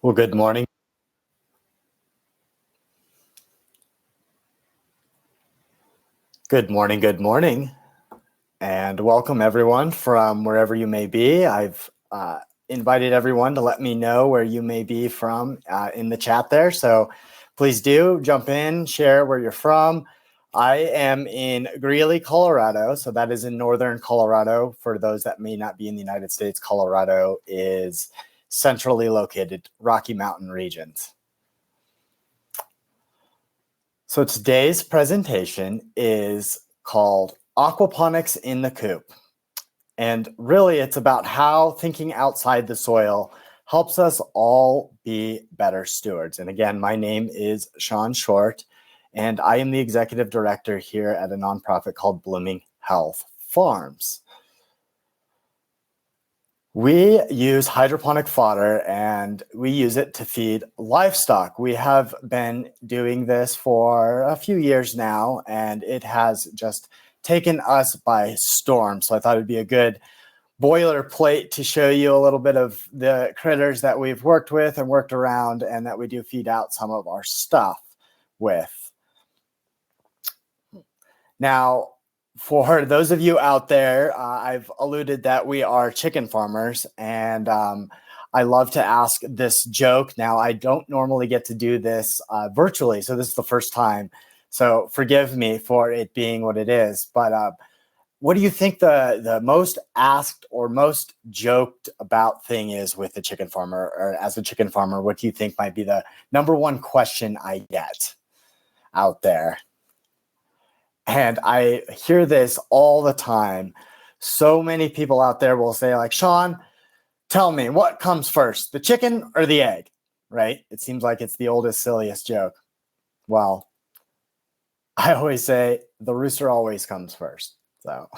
Well, good morning. Good morning, and welcome everyone from wherever you may be. I've invited everyone to let me know where you may be from in the chat there. So please do jump in, share where you're from. I am in Greeley, Colorado. So that is in northern Colorado. For those that may not be in the United States, Colorado is centrally located, Rocky Mountain regions. So today's presentation is called Aquaponics in the Coop. And really it's about how thinking outside the soil helps us all be better stewards. And again, my name is Sean Short, and I am the executive director here at a nonprofit called Blooming Health Farms. We use hydroponic fodder and we use it to feed livestock. We have been doing this for a few years now, and it has just taken us by storm. So I thought it'd be a good boilerplate to show you a little bit of the critters that we've worked with and worked around and that we do feed out some of our stuff with. Now, for those of you out there, I've alluded that we are chicken farmers, and I love to ask this joke. Now, I don't normally get to do this virtually, so this is the first time. So forgive me for it being what it is. But what do you think the most asked or most joked about thing is with the chicken farmer, or as a chicken farmer? What do you think might be the number one question I get out there? And I hear this all the time. So many people out there will say, like, Sean, tell me, what comes first, the chicken or the egg? Right? It seems like it's the oldest, silliest joke. Well, I always say the rooster always comes first. So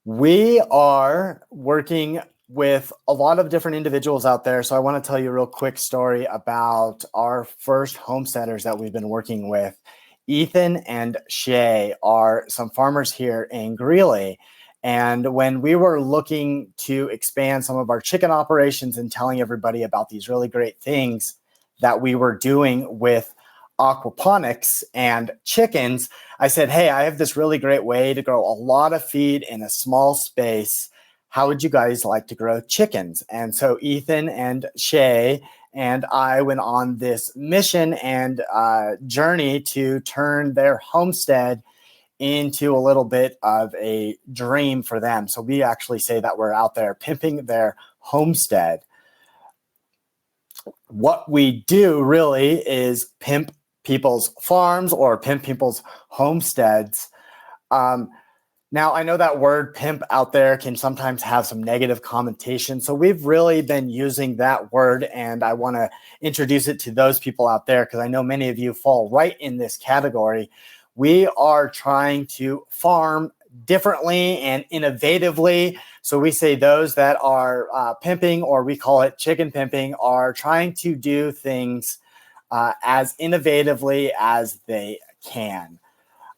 we are working with a lot of different individuals out there. So I want to tell you a real quick story about our first homesteaders that we've been working with. Ethan and Shay are some farmers here in Greeley. And when we were looking to expand some of our chicken operations and telling everybody about these really great things that we were doing with aquaponics and chickens, I said, hey, I have this really great way to grow a lot of feed in a small space. How would you guys like to grow chickens? And so Ethan and Shay and I went on this mission and journey to turn their homestead into a little bit of a dream for them. So we actually say that we're out there pimping their homestead. What we do really is pimp people's farms or pimp people's homesteads. Now, I know that word pimp out there can sometimes have some negative connotation. So we've really been using that word, and I want to introduce it to those people out there because I know many of you fall right in this category. We are trying to farm differently and innovatively. So we say those that are pimping, or we call it chicken pimping, are trying to do things as innovatively as they can.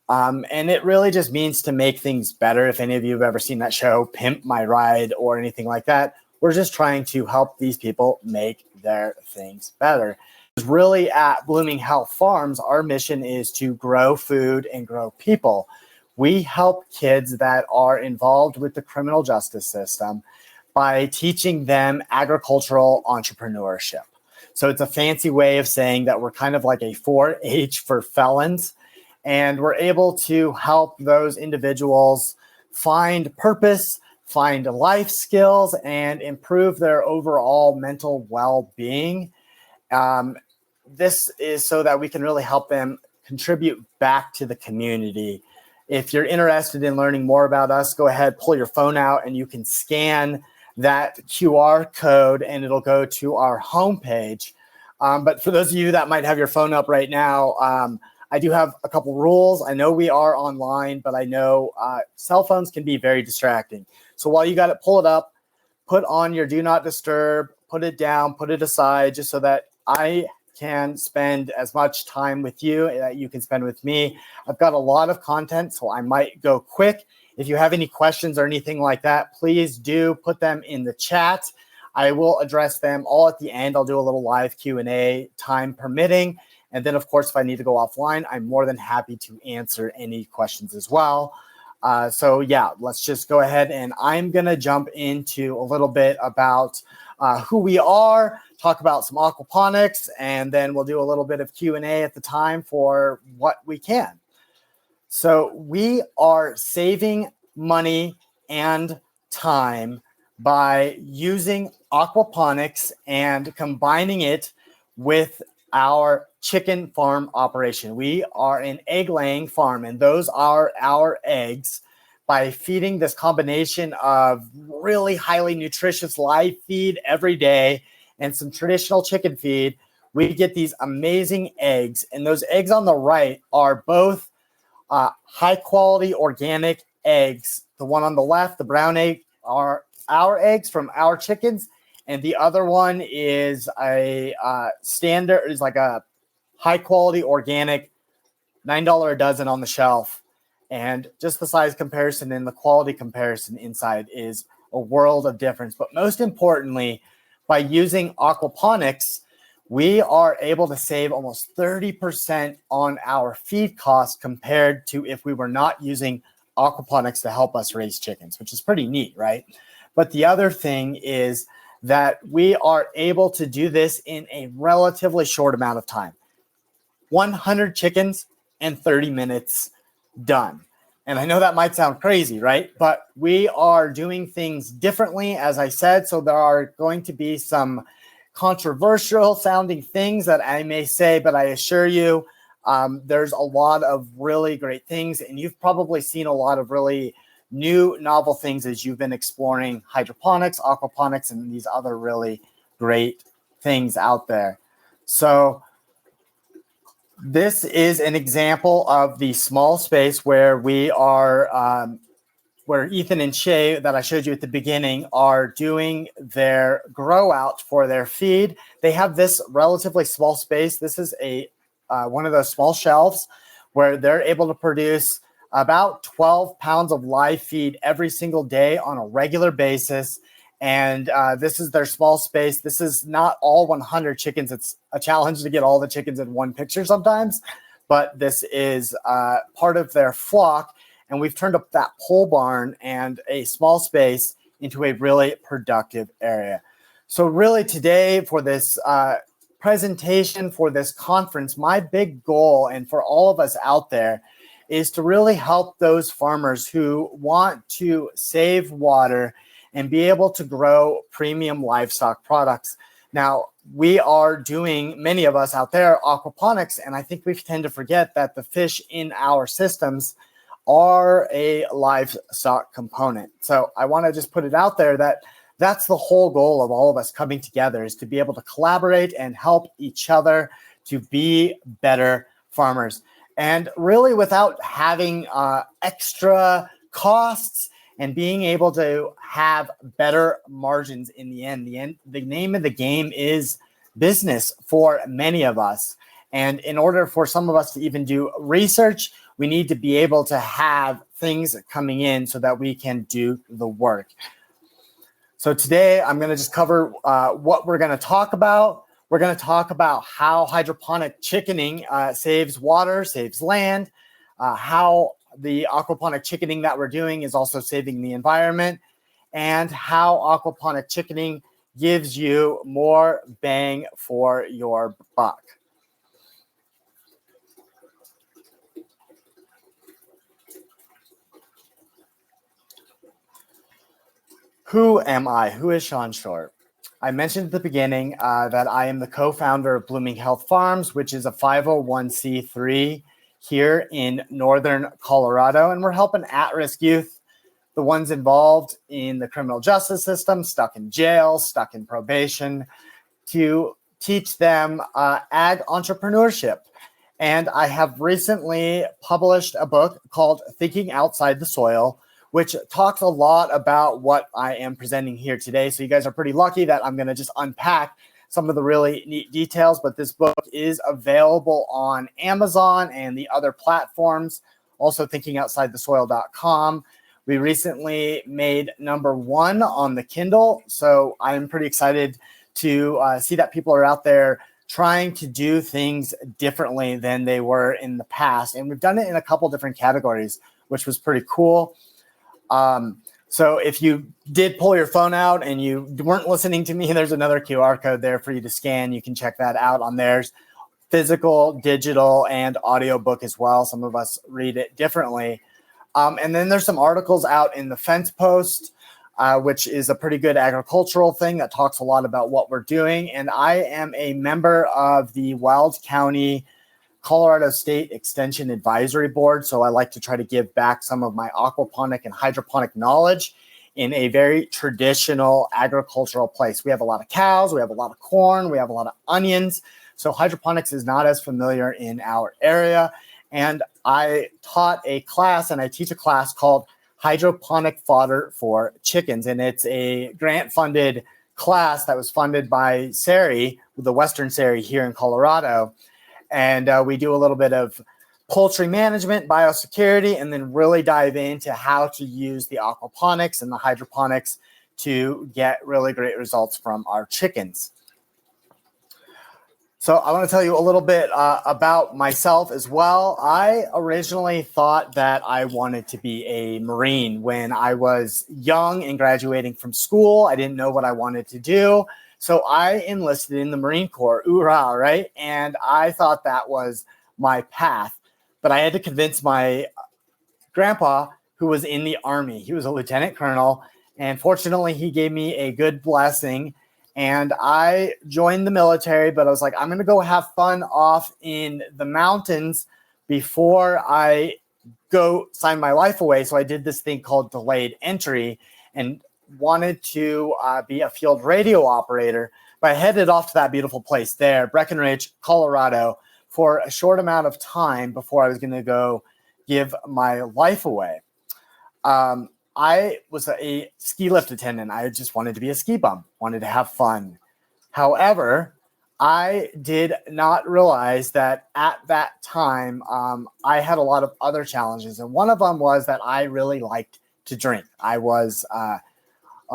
And it really just means to make things better. If any of you have ever seen that show, Pimp My Ride, or anything like that, we're just trying to help these people make their things better. Really, at Blooming Health Farms, our mission is to grow food and grow people. We help kids that are involved with the criminal justice system by teaching them agricultural entrepreneurship. So it's a fancy way of saying that we're kind of like a 4-H for felons. And we're able to help those individuals find purpose, find life skills, and improve their overall mental well-being. This is so that we can really help them contribute back to the community. If you're interested in learning more about us, go ahead, pull your phone out, and you can scan that QR code, and it'll go to our homepage. But for those of you that might have your phone up right now, I do have a couple rules. I know we are online, but I know cell phones can be very distracting. So while you got it, pull it up, put on your do not disturb, put it down, put it aside, just so that I can spend as much time with you that you can spend with me. I've got a lot of content, so I might go quick. If you have any questions or anything like that, please do put them in the chat. I will address them all at the end. I'll do a little live Q&A, time permitting. And then, of course, if I need to go offline, I'm more than happy to answer any questions as well. So yeah, let's just go ahead, and I'm going to jump into a little bit about who we are, talk about some aquaponics, and then we'll do a little bit of Q&A at the time for what we can. So we are saving money and time by using aquaponics and combining it with our chicken farm operation. We are an egg laying farm, and those are our eggs. By feeding this combination of really highly nutritious live feed every day and some traditional chicken feed, we get these amazing eggs. And those eggs on the right are both high quality organic eggs. The one on the left, the brown egg, are our eggs from our chickens. And the other one is a like a high quality organic, $9 a dozen on the shelf. And just the size comparison and the quality comparison inside is a world of difference. But most importantly, by using aquaponics, we are able to save almost 30% on our feed costs compared to if we were not using aquaponics to help us raise chickens, which is pretty neat, right? But the other thing is that we are able to do this in a relatively short amount of time. 100 chickens in 30 minutes, done. And I know that might sound crazy, right? But we are doing things differently, as I said. So there are going to be some controversial sounding things that I may say, but I assure you there's a lot of really great things. And you've probably seen a lot of really new novel things as you've been exploring hydroponics, aquaponics, and these other really great things out there. So this is an example of the small space where we are, where Ethan and Shay that I showed you at the beginning are doing their grow out for their feed. They have this relatively small space. This is a one of those small shelves where they're able to produce about 12 pounds of live feed every single day on a regular basis. And this is their small space. This is not all 100 chickens. It's a challenge to get all the chickens in one picture sometimes, but this is part of their flock. And we've turned up that pole barn and a small space into a really productive area. So really today for this presentation, for this conference, my big goal, and for all of us out there, is to really help those farmers who want to save water and be able to grow premium livestock products. Now, we are doing, many of us out there, aquaponics, and I think we tend to forget that the fish in our systems are a livestock component. So I want to just put it out there that that's the whole goal of all of us coming together, is to be able to collaborate and help each other to be better farmers. And really without having extra costs and being able to have better margins in the end. The name of the game is business for many of us. And in order for some of us to even do research, we need to be able to have things coming in so that we can do the work. So today I'm going to just cover what we're going to talk about. We're going to talk about how hydroponic chickening saves water, saves land, how the aquaponic chickening that we're doing is also saving the environment, and how aquaponic chickening gives you more bang for your buck. Who am I? Who is Sean Short? I mentioned at the beginning that I am the co-founder of Blooming Health Farms, which is a 501c3 here in northern Colorado, and we're helping at-risk youth, the ones involved in the criminal justice system, stuck in jail, stuck in probation, to teach them ag entrepreneurship. And I have recently published a book called Thinking Outside the Soil, which talks a lot about what I am presenting here today. So you guys are pretty lucky that I'm going to just unpack some of the really neat details, but this book is available on Amazon and the other platforms, also thinkingoutsidethesoil.com. We recently made #1 on the Kindle, so I'm pretty excited to see that people are out there trying to do things differently than they were in the past. And we've done it in a couple different categories, which was pretty cool. So if you did pull your phone out and you weren't listening to me, there's another QR code there for you to scan. You can check that out on theirs. Physical, digital, and audiobook as well. Some of us read it differently. And then there's some articles out in the Fence Post, which is a pretty good agricultural thing that talks a lot about what we're doing. And I am a member of the Wild County Colorado State Extension Advisory Board. So I like to try to give back some of my aquaponic and hydroponic knowledge in a very traditional agricultural place. We have a lot of cows, we have a lot of corn, we have a lot of onions. So hydroponics is not as familiar in our area. And I taught a class, and I teach a class called Hydroponic Fodder for Chickens. And it's a grant-funded class that was funded by Shay, the Western Shay here in Colorado. And we do a little bit of poultry management, biosecurity, and then really dive into how to use the aquaponics and the hydroponics to get really great results from our chickens. So I want to tell you a little bit about myself as well. I originally thought that I wanted to be a Marine when I was young and graduating from school. I didn't know what I wanted to do. So I enlisted in the Marine Corps, hoorah, right? And I thought that was my path. But I had to convince my grandpa, who was in the Army. He was a lieutenant colonel. And fortunately, he gave me a good blessing. And I joined the military, but I was like, I'm going to go have fun off in the mountains before I go sign my life away. So I did this thing called delayed entry and wanted to be a field radio operator. But I headed off to that beautiful place there, Breckenridge, Colorado, for a short amount of time before I was going to go give my life away. I was a ski lift attendant. I just wanted to be a ski bum, wanted to have fun. However, I did not realize that at that time, I had a lot of other challenges. And one of them was that I really liked to drink. I was a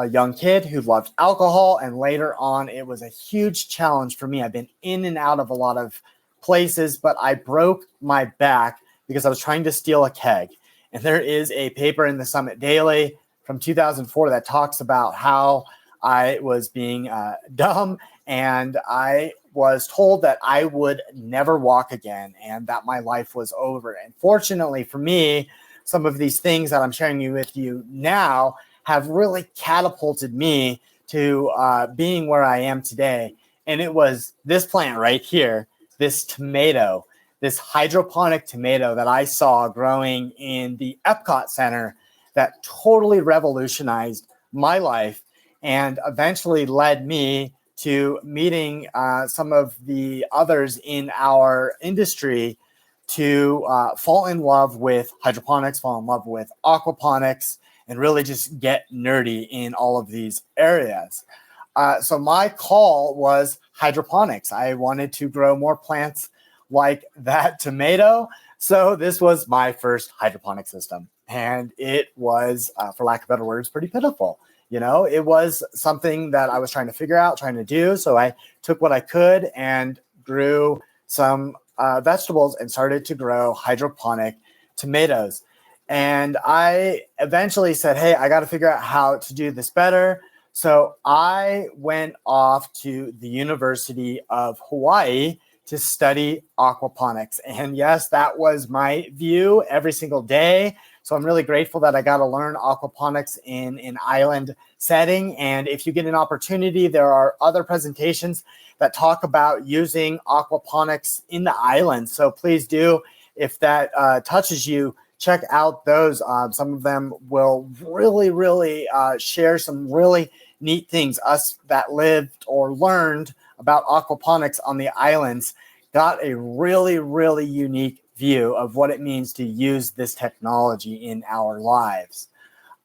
young kid who loved alcohol. And later on, it was a huge challenge for me. I've been in and out of a lot of places, but I broke my back because I was trying to steal a keg. And there is a paper in the Summit Daily from 2004 that talks about how I was being dumb, and I was told that I would never walk again and that my life was over. And fortunately for me, some of these things that I'm sharing with you now have really catapulted me to being where I am today. And it was this plant right here, this tomato, this hydroponic tomato that I saw growing in the Epcot Center that totally revolutionized my life and eventually led me to meeting some of the others in our industry to fall in love with hydroponics, fall in love with aquaponics, and really just get nerdy in all of these areas. So my call was hydroponics. I wanted to grow more plants like that tomato. So this was my first hydroponic system. And it was, for lack of better words, pretty pitiful. You know, it was something that I was trying to figure out, trying to do. So I took what I could and grew some vegetables and started to grow hydroponic tomatoes. And I eventually said, hey, I got to figure out how to do this better. So I went off to the University of Hawaii to study aquaponics. And yes, that was my view every single day. So I'm really grateful that I got to learn aquaponics in an island setting. And if you get an opportunity, there are other presentations that talk about using aquaponics in the island. So please do, if that touches you, check out those. Some of them will really share some really neat things. Us that lived or learned about aquaponics on the islands got a really unique view of what it means to use this technology in our lives.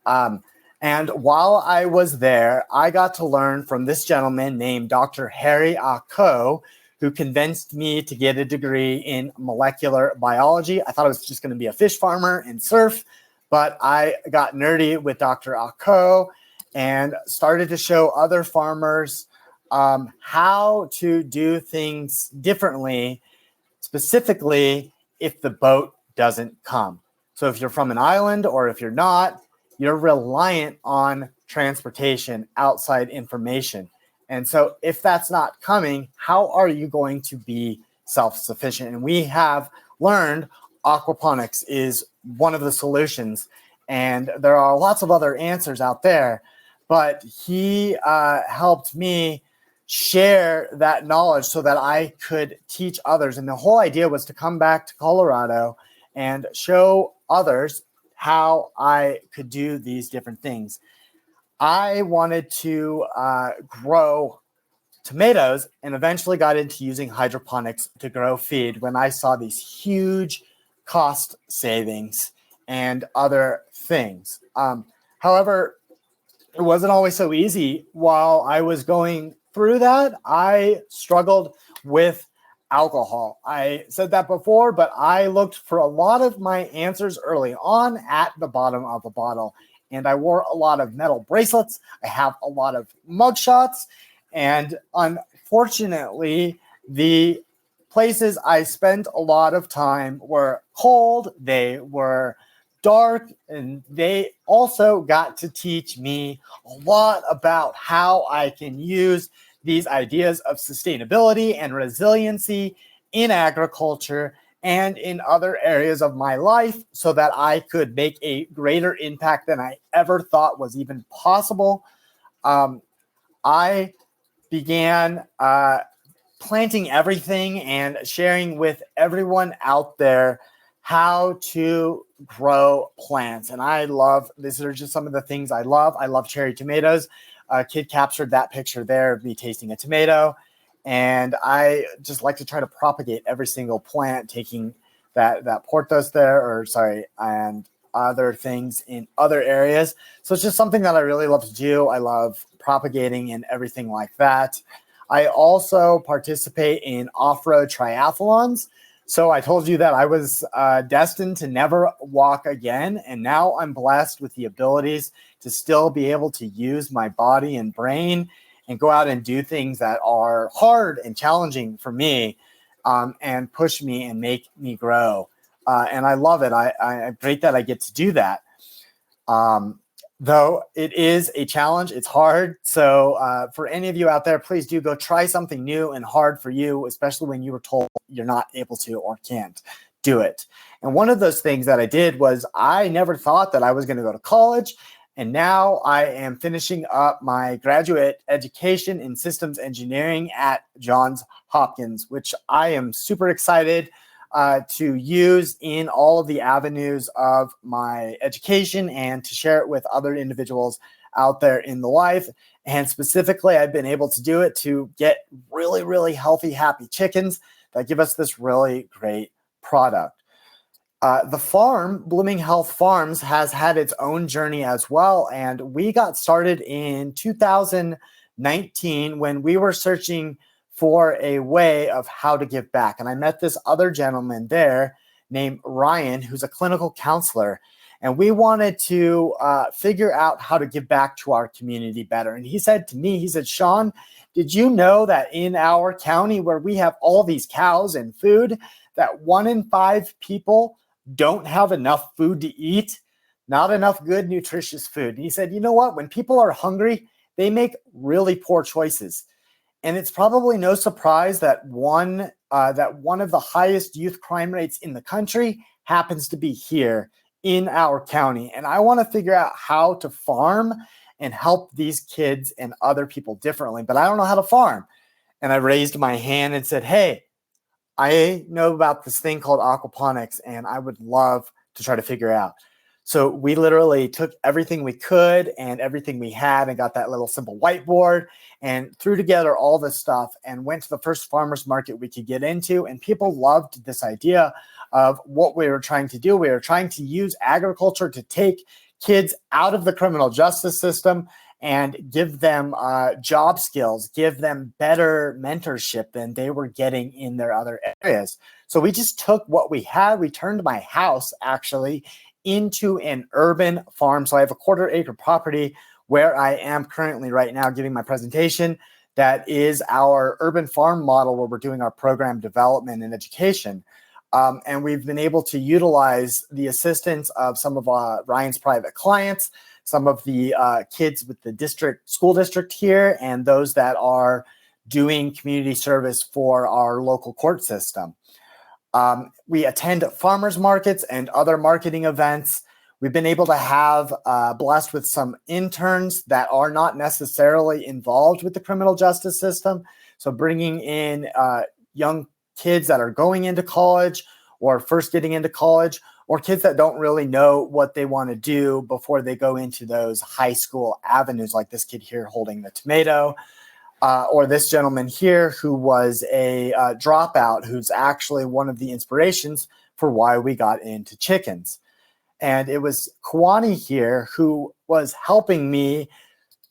And while I was there, I got to learn from this gentleman named Dr. Harry Ako, who convinced me to get a degree in molecular biology. I thought I was just going to be a fish farmer and surf, But I got nerdy with Dr. Ako and started to show other farmers how to do things differently, specifically if the boat doesn't come. So if you're from an island or if you're not, you're reliant on transportation, outside information. And so if that's not coming, how are you going to be self-sufficient? And we have learned aquaponics is one of the solutions. And there are lots of other answers out there, but he helped me share that knowledge so that I could teach others. And the whole idea was to come back to Colorado and show others how I could do these different things. I wanted to grow tomatoes and eventually got into using hydroponics to grow feed when I saw these huge cost savings and other things. However, it wasn't always so easy. While I was going through that, I struggled with alcohol. I said that before, but I looked for a lot of my answers early on at the bottom of a bottle. And I wore a lot of metal bracelets. I have a lot of mugshots. And unfortunately, the places I spent a lot of time were cold, they were dark, and they also got to teach me a lot about how I can use these ideas of sustainability and resiliency in agriculture and in other areas of my life so that I could make a greater impact than I ever thought was even possible. I began planting everything and sharing with everyone out there how to grow plants. And I love, these are just some of the things I love. I love cherry tomatoes. A kid captured that picture there of me tasting a tomato. And I just like to try to propagate every single plant, taking that portos there, and other things in other areas. So it's just something that I really love to do. I love propagating and everything like that. I also participate in off-road triathlons. So I told you that I was destined to never walk again. And now I'm blessed with the abilities to still be able to use my body and brain and go out and do things that are hard and challenging for me and push me and make me grow. And I love it. I'm great that I get to do that. Though it is a challenge, it's hard. So for any of you out there, please do go try something new and hard for you, especially when you were told you're not able to or can't do it. And one of those things that I did was I never thought that I was going to go to college. And now I am finishing up my graduate education in systems engineering at Johns Hopkins, which I am super excited to use in all of the avenues of my education and to share it with other individuals out there in the life. And specifically, I've been able to do it to get really, really healthy, happy chickens that give us this really great product. The farm, Blooming Health Farms, has had its own journey as well. And we got started in 2019 when we were searching for a way of how to give back. And I met this other gentleman there named Ryan, who's a clinical counselor. And we wanted to figure out how to give back to our community better. And he said to me, he said, Sean, did you know that in our county where we have all these cows and food, that 1 in 5 people don't have enough food to eat, not enough good, nutritious food? And he said, you know what? When people are hungry, they make really poor choices. And it's probably no surprise that one of the highest youth crime rates in the country happens to be here in our county. And I want to figure out how to farm and help these kids and other people differently, but I don't know how to farm. And I raised my hand and said, hey, I know about this thing called aquaponics, and I would love to try to figure out. So we literally took everything we could and everything we had and got that little simple whiteboard and threw together all this stuff and went to the first farmers market we could get into. And people loved this idea of what we were trying to do. We were trying to use agriculture to take kids out of the criminal justice system and give them job skills, give them better mentorship than they were getting in their other areas. So we just took what we had. We turned my house actually into an urban farm. So I have a 1/4 acre property where I am currently right now giving my presentation. That is our urban farm model where we're doing our program development and education. And we've been able to utilize the assistance of some of Ryan's private clients, some of the kids with the school district here, and those that are doing community service for our local court system. We attend farmers markets and other marketing events. We've been able to have blessed with some interns that are not necessarily involved with the criminal justice system. So bringing in young kids that are going into college or first getting into college, or kids that don't really know what they want to do before they go into those high school avenues, like this kid here holding the tomato, or this gentleman here who was a dropout, who's actually one of the inspirations for why we got into chickens. And it was Kwani here who was helping me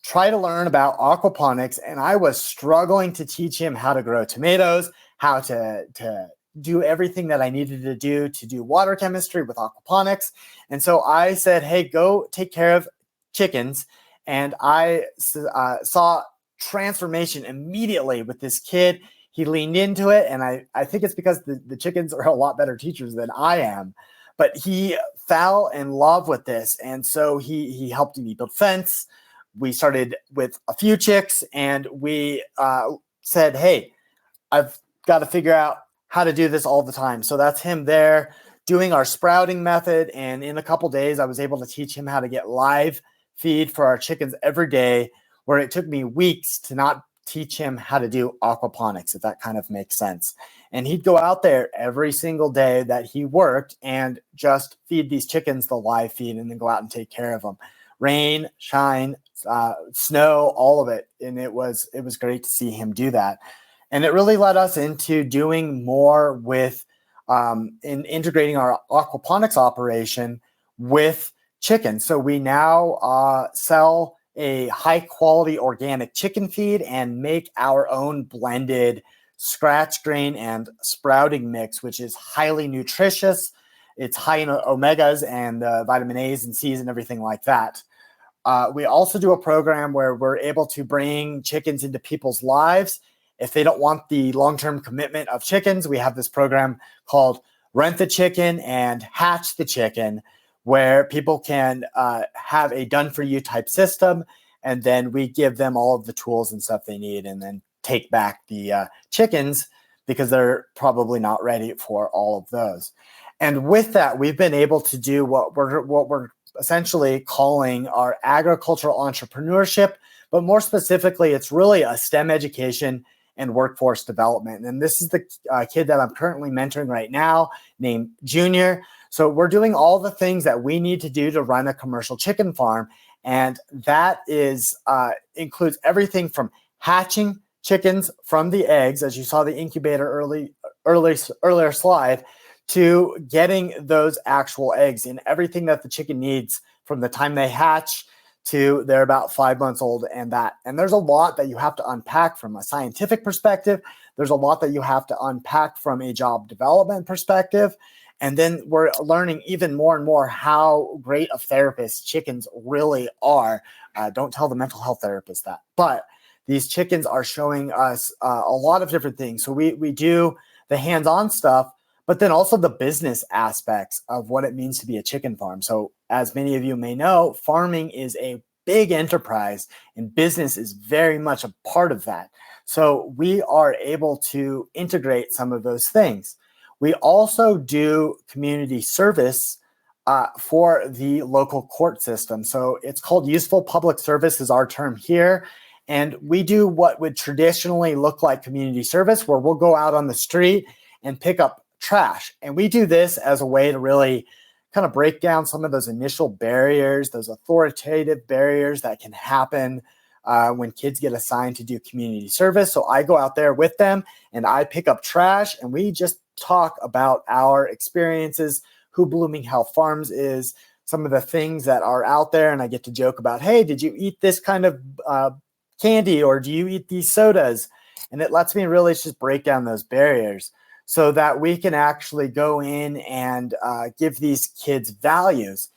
try to learn about aquaponics, and I was struggling to teach him how to grow tomatoes, how to do everything that I needed to do water chemistry with aquaponics. And so I said, hey, go take care of chickens. And I saw transformation immediately with this kid. He leaned into it, and I think it's because the chickens are a lot better teachers than I am. But he fell in love with this, and so he helped me build fence. We started with a few chicks, and we said, hey, I've got to figure out how to do this all the time. So that's him there doing our sprouting method, and in a couple days, I was able to teach him how to get live feed for our chickens every day, where it took me weeks to not teach him how to do aquaponics, if that kind of makes sense. And he'd go out there every single day that he worked and just feed these chickens the live feed and then go out and take care of them. Rain, shine, snow, all of it. And it was great to see him do that. And it really led us into doing more with in integrating our aquaponics operation with chickens. So we now sell a high quality organic chicken feed and make our own blended scratch grain and sprouting mix, which is highly nutritious. It's high in omegas and vitamin A's and C's and everything like that. We also do a program where we're able to bring chickens into people's lives. If they don't want the long-term commitment of chickens, we have this program called Rent the Chicken and Hatch the Chicken, where people can have a done-for-you type system, and then we give them all of the tools and stuff they need, and then take back the chickens because they're probably not ready for all of those. And with that, we've been able to do what we're essentially calling our agricultural entrepreneurship, but more specifically, it's really a STEM education and workforce development. And this is the kid that I'm currently mentoring right now, named Junior. So we're doing all the things that we need to do to run a commercial chicken farm. And that is includes everything from hatching chickens from the eggs, as you saw the incubator earlier slide, to getting those actual eggs and everything that the chicken needs from the time they hatch to they're about 5 months old and that. And there's a lot that you have to unpack from a scientific perspective. There's a lot that you have to unpack from a job development perspective. And then we're learning even more and more how great of therapists chickens really are. Don't tell the mental health therapist that. But these chickens are showing us a lot of different things. So we do the hands-on stuff, but then also the business aspects of what it means to be a chicken farm. So as many of you may know, farming is a big enterprise and business is very much a part of that. So we are able to integrate some of those things. We also do community service for the local court system. So it's called useful public service is our term here. And we do what would traditionally look like community service, where we'll go out on the street and pick up trash. And we do this as a way to really kind of break down some of those initial barriers, those authoritative barriers that can happen when kids get assigned to do community service. So I go out there with them and I pick up trash and we just talk about our experiences, who Blooming Health Farms is, some of the things that are out there. And I get to joke about, hey, did you eat this kind of candy or do you eat these sodas? And it lets me really just break down those barriers. so that we can actually go in and give these kids values.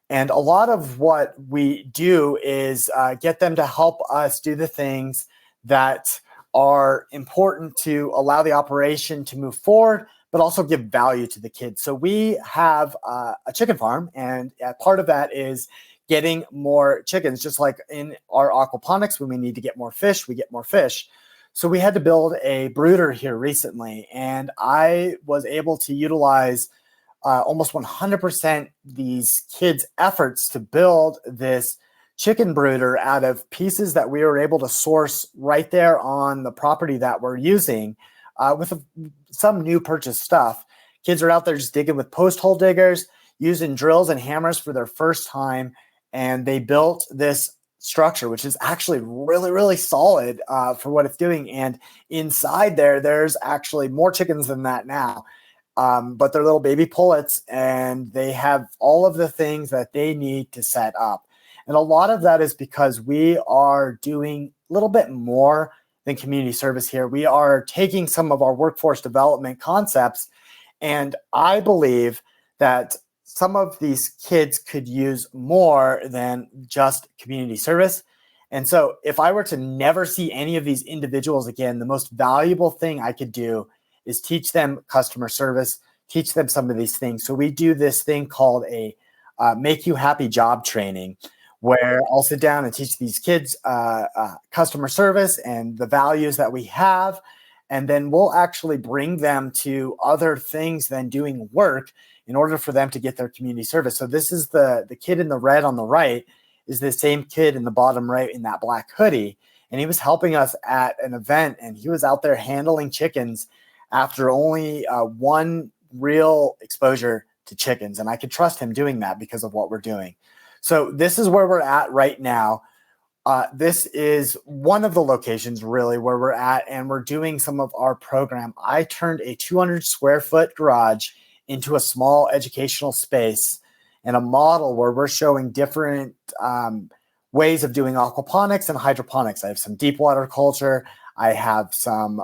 And a lot of what we do is get them to help us do the things that are important to allow the operation to move forward, but also give value to the kids. So we have a chicken farm, and part of that is getting more chickens. Just like in our aquaponics, when we need to get more fish, we get more fish. So we had to build a brooder here recently, and I was able to utilize almost 100% these kids' efforts to build this chicken brooder out of pieces that we were able to source right there on the property that we're using with some new purchase stuff. Kids are out there just digging with post hole diggers, using drills and hammers for their first time, and they built this structure, which is actually really, really solid for what it's doing. And inside there's actually more chickens than that now. But they're little baby pullets, and they have all of the things that they need to set up. And a lot of that is because we are doing a little bit more than community service here. We are taking some of our workforce development concepts, and I believe that some of these kids could use more than just community service. And so if I were to never see any of these individuals again, the most valuable thing I could do is teach them customer service, teach them some of these things. So we do this thing called a Make You Happy job training, where I'll sit down and teach these kids customer service and the values that we have. And then we'll actually bring them to other things than doing work in order for them to get their community service. So this is the kid in the red on the right is the same kid in the bottom right in that black hoodie. And he was helping us at an event, and he was out there handling chickens after only one real exposure to chickens. And I could trust him doing that because of what we're doing. So this is where we're at right now. This is one of the locations really where we're at, and we're doing some of our program. I turned a 200 square foot garage into a small educational space and a model where we're showing different ways of doing aquaponics and hydroponics. I have some deep water culture. I have some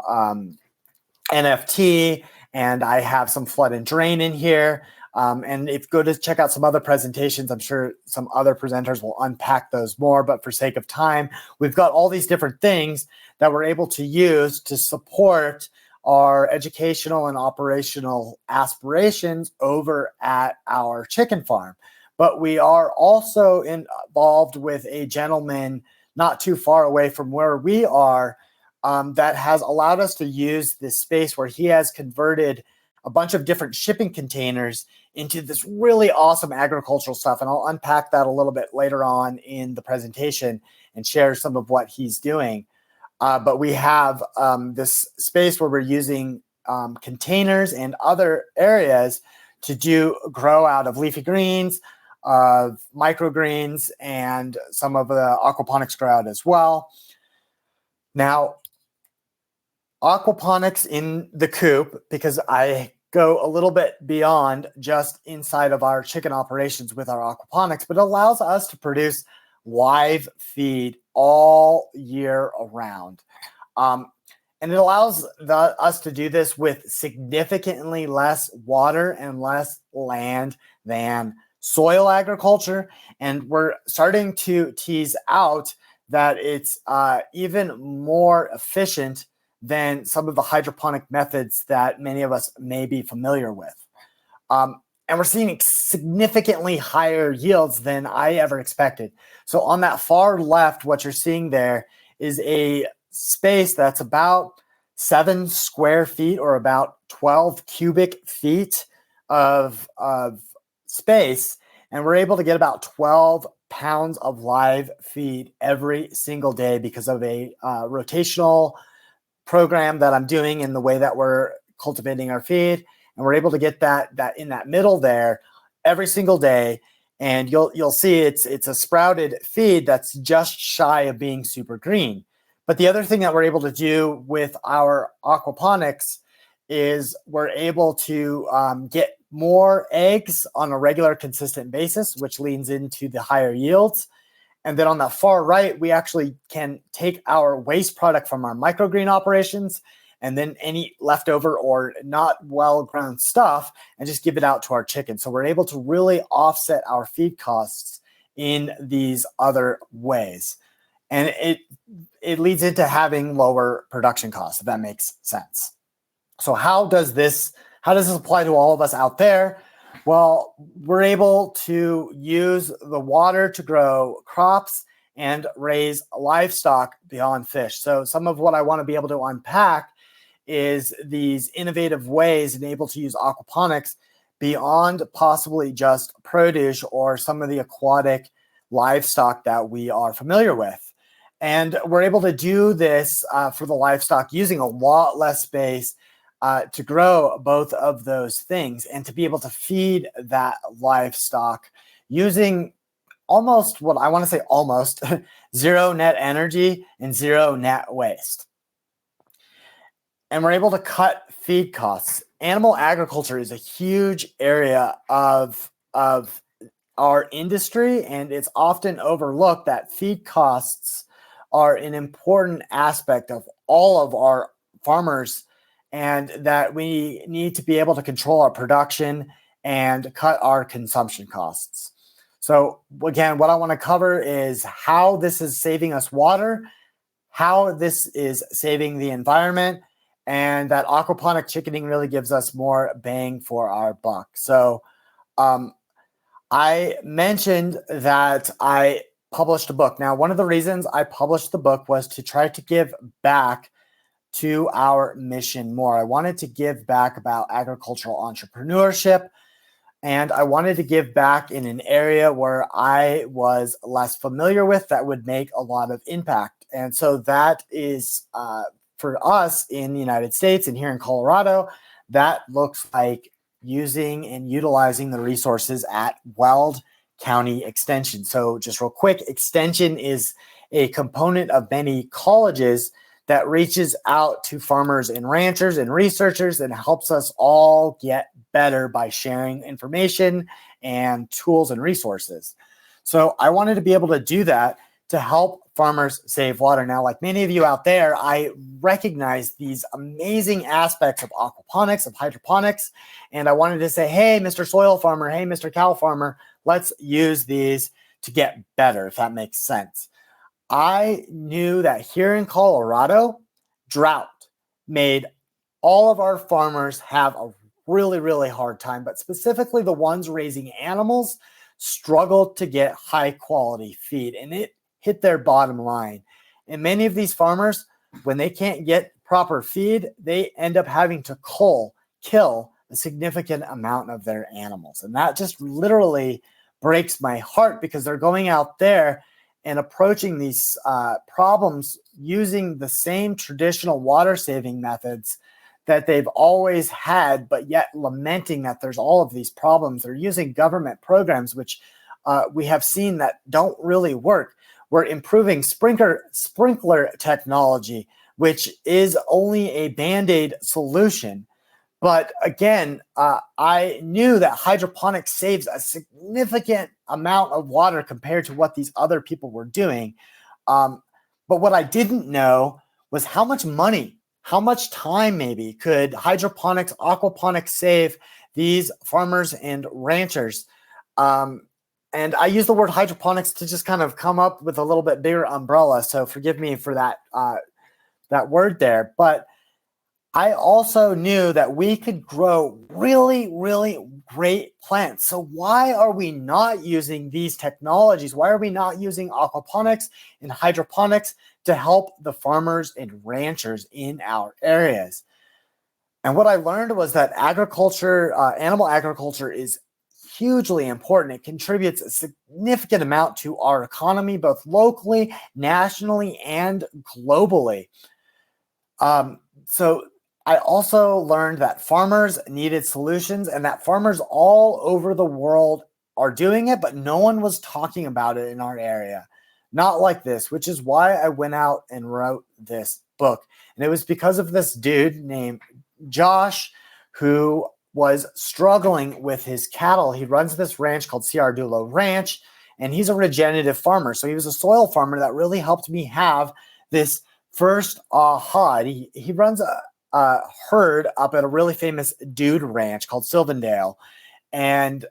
NFT, and I have some flood and drain in here. And if go to check out some other presentations, I'm sure some other presenters will unpack those more. But for sake of time, we've got all these different things that we're able to use to support our educational and operational aspirations over at our chicken farm. But we are also involved with a gentleman not too far away from where we are that has allowed us to use this space where he has converted a bunch of different shipping containers into this really awesome agricultural stuff. And I'll unpack that a little bit later on in the presentation and share some of what he's doing. But we have this space where we're using containers and other areas to do grow out of leafy greens, of microgreens, and some of the aquaponics grow out as well. Now, aquaponics in the coop, because I go a little bit beyond just inside of our chicken operations with our aquaponics, but it allows us to produce live feed all year around. And it allows us to do this with significantly less water and less land than soil agriculture. And we're starting to tease out that it's even more efficient than some of the hydroponic methods that many of us may be familiar with. And we're seeing significantly higher yields than I ever expected. So on that far left, what you're seeing there is a space that's about 7 square feet or about 12 cubic feet of space. And we're able to get about 12 pounds of live feed every single day because of a rotational program that I'm doing in the way that we're cultivating our feed. And we're able to get that in that middle there every single day. And you'll see it's a sprouted feed that's just shy of being super green. But the other thing that we're able to do with our aquaponics is we're able to get more eggs on a regular, consistent basis, which leans into the higher yields. And then on the far right, we actually can take our waste product from our microgreen operations and then any leftover or not well-grown stuff and just give it out to our chickens. So we're able to really offset our feed costs in these other ways. And it leads into having lower production costs, if that makes sense. So how does this apply to all of us out there? Well, we're able to use the water to grow crops and raise livestock beyond fish. So some of what I want to be able to unpack is these innovative ways and able to use aquaponics beyond possibly just produce or some of the aquatic livestock that we are familiar with. And we're able to do this for the livestock using a lot less space to grow both of those things and to be able to feed that livestock using almost zero net energy and zero net waste. And we're able to cut feed costs. Animal agriculture is a huge area of our industry, and it's often overlooked that feed costs are an important aspect of all of our farmers, and that we need to be able to control our production and cut our consumption costs. So again, what I want to cover is how this is saving us water, how this is saving the environment, and that aquaponic chickening really gives us more bang for our buck. So I mentioned that I published a book. Now, one of the reasons I published the book was to try to give back to our mission more. I wanted to give back about agricultural entrepreneurship, and I wanted to give back in an area where I was less familiar with that would make a lot of impact. And so that is for us in the United States and here in Colorado, that looks like using and utilizing the resources at Weld County Extension. So just real quick, Extension is a component of many colleges that reaches out to farmers and ranchers and researchers and helps us all get better by sharing information and tools and resources. So I wanted to be able to do that to help farmers save water. Now, like many of you out there, I recognize these amazing aspects of aquaponics, of hydroponics, and I wanted to say, hey, Mr. Soil Farmer, hey, Mr. Cow Farmer, let's use these to get better, if that makes sense. I knew that here in Colorado, drought made all of our farmers have a really, really hard time, but specifically the ones raising animals struggled to get high quality feed, and it hit their bottom line. And many of these farmers, when they can't get proper feed, they end up having to kill a significant amount of their animals. And that just literally breaks my heart because they're going out there and approaching these problems using the same traditional water saving methods that they've always had, but yet lamenting that there's all of these problems. They're using government programs, which we have seen that don't really work. We're improving sprinkler technology, which is only a Band-Aid solution. But again, I knew that hydroponics saves a significant amount of water compared to what these other people were doing. But what I didn't know was how much money, how much time maybe could hydroponics, aquaponics save these farmers and ranchers. And I use the word hydroponics to just kind of come up with a little bit bigger umbrella. So forgive me for that word there. But I also knew that we could grow really, really great plants. So why are we not using these technologies? Why are we not using aquaponics and hydroponics to help the farmers and ranchers in our areas? And what I learned was that agriculture, animal agriculture is hugely important. It contributes a significant amount to our economy, both locally, nationally, and globally. So I also learned that farmers needed solutions and that farmers all over the world are doing it, but no one was talking about it in our area. Not like this, which is why I went out and wrote this book. And it was because of this dude named Josh who was struggling with his cattle. He runs this ranch called Ciardulo Ranch, and he's a regenerative farmer. So he was a soil farmer that really helped me have this first aha. He runs herd up at a really famous dude ranch called Sylvandale. And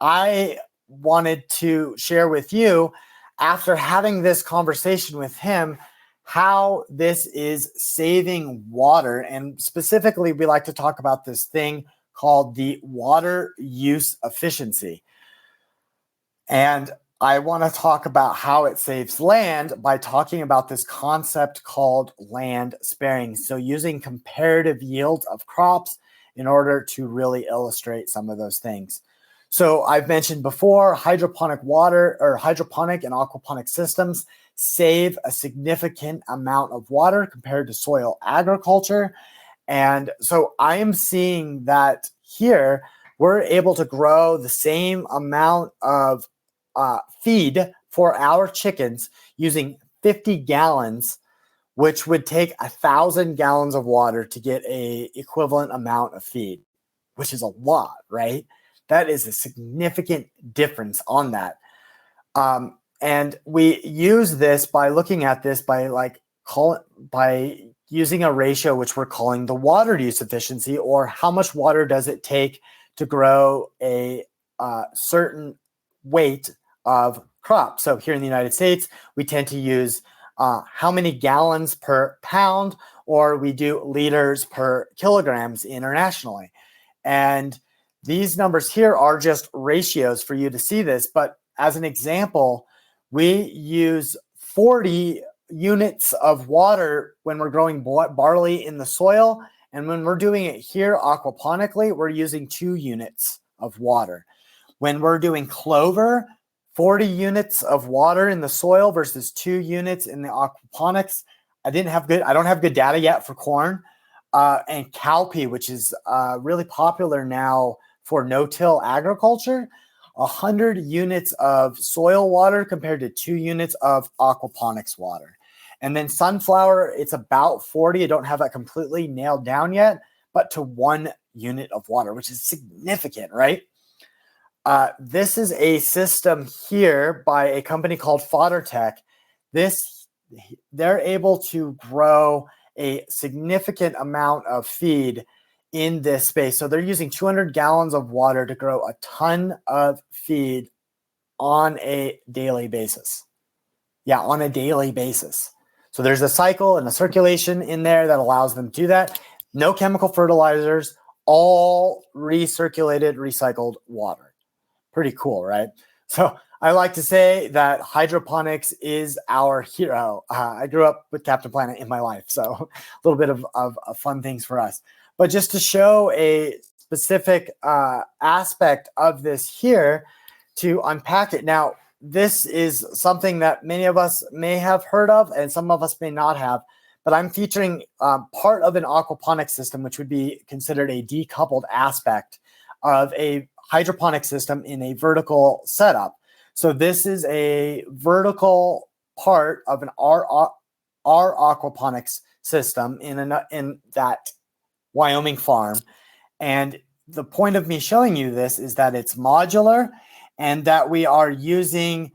I wanted to share with you, after having this conversation with him, how this is saving water. And specifically, we like to talk about this thing called the water use efficiency. And I want to talk about how it saves land by talking about this concept called land sparing. So using comparative yields of crops in order to really illustrate some of those things. So I've mentioned before, hydroponic and aquaponic systems save a significant amount of water compared to soil agriculture. And so I am seeing that here we're able to grow the same amount of feed for our chickens using 50 gallons, which would take 1,000 gallons of water to get a equivalent amount of feed, which is a lot, right? That is a significant difference on that. And we use this by looking at this by using a ratio, which we're calling the water use efficiency, or how much water does it take to grow a certain weight of crop. So here in the United States, we tend to use how many gallons per pound, or we do liters per kilograms internationally. And these numbers here are just ratios for you to see this. But as an example, we use 40 units of water when we're growing barley in the soil. And when we're doing it here aquaponically, we're using 2 units of water. When we're doing clover, 40 units of water in the soil versus 2 units in the aquaponics. I don't have good data yet for corn. And cowpea, which is really popular now for no-till agriculture, 100 units of soil water compared to 2 units of aquaponics water. And then sunflower, it's about 40. I don't have that completely nailed down yet, but to 1 unit of water, which is significant, right? This is a system here by a company called Fodder Tech. They're able to grow a significant amount of feed in this space. So they're using 200 gallons of water to grow a ton of feed on a daily basis. Yeah, on a daily basis. So there's a cycle and a circulation in there that allows them to do that. No chemical fertilizers, all recirculated, recycled water. Pretty cool, right? So I like to say that hydroponics is our hero. I grew up with Captain Planet in my life, so a little bit of fun things for us. But just to show a specific aspect of this here, to unpack it. Now, this is something that many of us may have heard of and some of us may not have, but I'm featuring part of an aquaponics system, which would be considered a decoupled aspect of a hydroponic system in a vertical setup. So this is a vertical part of our aquaponics system in that Wyoming farm. And the point of me showing you this is that it's modular and that we are using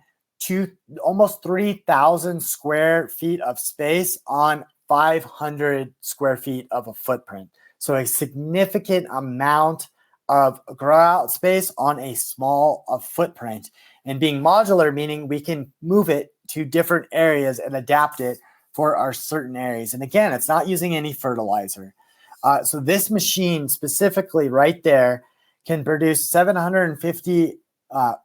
almost 3,000 square feet of space on 500 square feet of a footprint. So a significant amount of grow out space on a small footprint. And being modular, meaning we can move it to different areas and adapt it for our certain areas. And again, it's not using any fertilizer. So this machine specifically right there can produce 750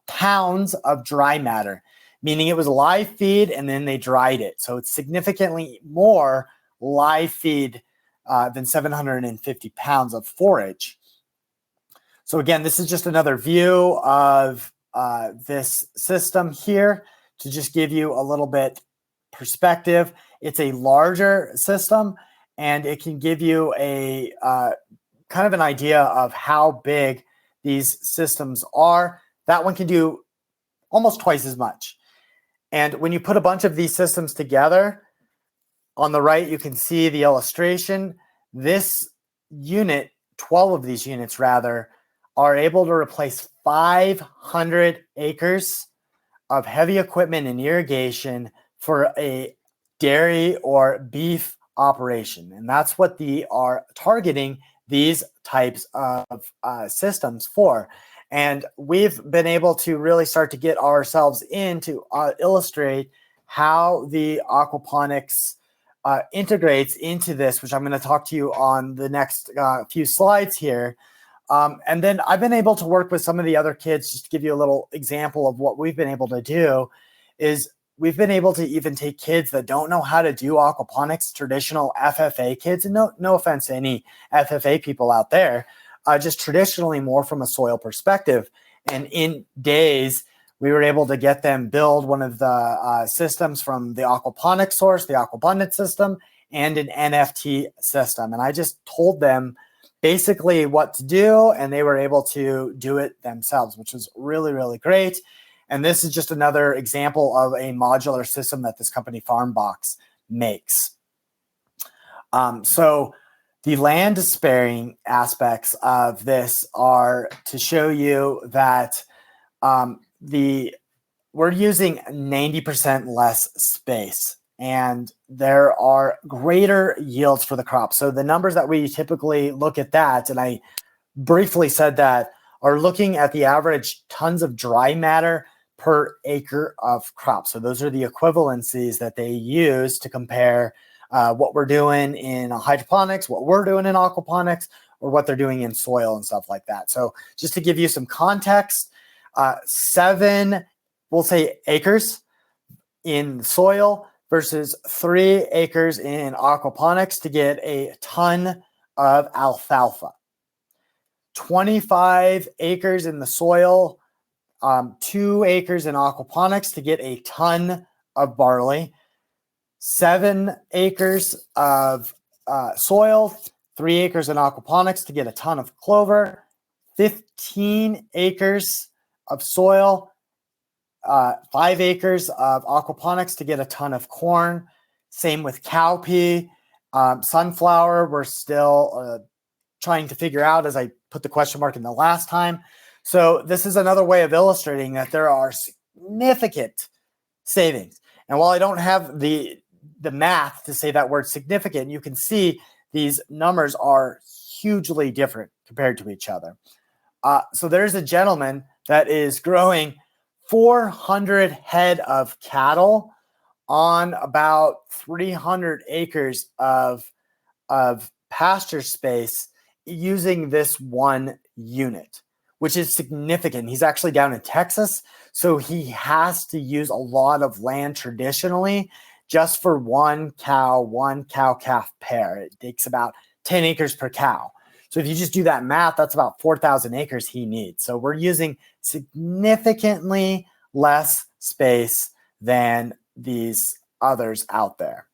pounds of dry matter, meaning it was live feed and then they dried it. So it's significantly more live feed than 750 pounds of forage. So again, this is just another view of this system here to just give you a little bit perspective. It's a larger system and it can give you a kind of an idea of how big these systems are. That one can do almost twice as much. And when you put a bunch of these systems together, on the right, you can see the illustration. This unit, 12 of these units rather, are able to replace 500 acres of heavy equipment and irrigation for a dairy or beef operation. And that's what they are targeting these types of systems for. And we've been able to really start to get ourselves in to illustrate how the aquaponics integrates into this, which I'm going to talk to you on the next few slides here. And then I've been able to work with some of the other kids, just to give you a little example of what we've been able to do, is we've been able to even take kids that don't know how to do aquaponics, traditional FFA kids, and no offense to any FFA people out there, just traditionally more from a soil perspective. And in days, we were able to get them build one of the systems from the aquaponics source, the Aquabundance system, and an NFT system. And I just told them basically what to do, and they were able to do it themselves, which was really, really great. And this is just another example of a modular system that this company FarmBox makes. So the land sparing aspects of this are to show you that we're using 90% less space, and there are greater yields for the crop. So the numbers that we typically look at that, and I briefly said that, are looking at the average tons of dry matter per acre of crop. So those are the equivalencies that they use to compare what we're doing in hydroponics, what we're doing in aquaponics, or what they're doing in soil and stuff like that. So just to give you some context, 7, we'll say acres in soil versus 3 acres in aquaponics to get a ton of alfalfa. 25 acres in the soil, 2 acres in aquaponics to get a ton of barley. 7 acres of soil, 3 acres in aquaponics to get a ton of clover. 15 acres of soil, 5 acres of aquaponics to get a ton of corn. Same with cowpea. Sunflower, we're still trying to figure out, as I put the question mark in the last time. So this is another way of illustrating that there are significant savings. And while I don't have the math to say that word significant, you can see these numbers are hugely different compared to each other. So there's a gentleman that is growing 400 head of cattle on about 300 acres of pasture space using this one unit, which is significant. He's actually down in Texas, so he has to use a lot of land traditionally just for one cow-calf pair. It takes about 10 acres per cow. So if you just do that math, that's about 4,000 acres he needs. So we're using significantly less space than these others out there.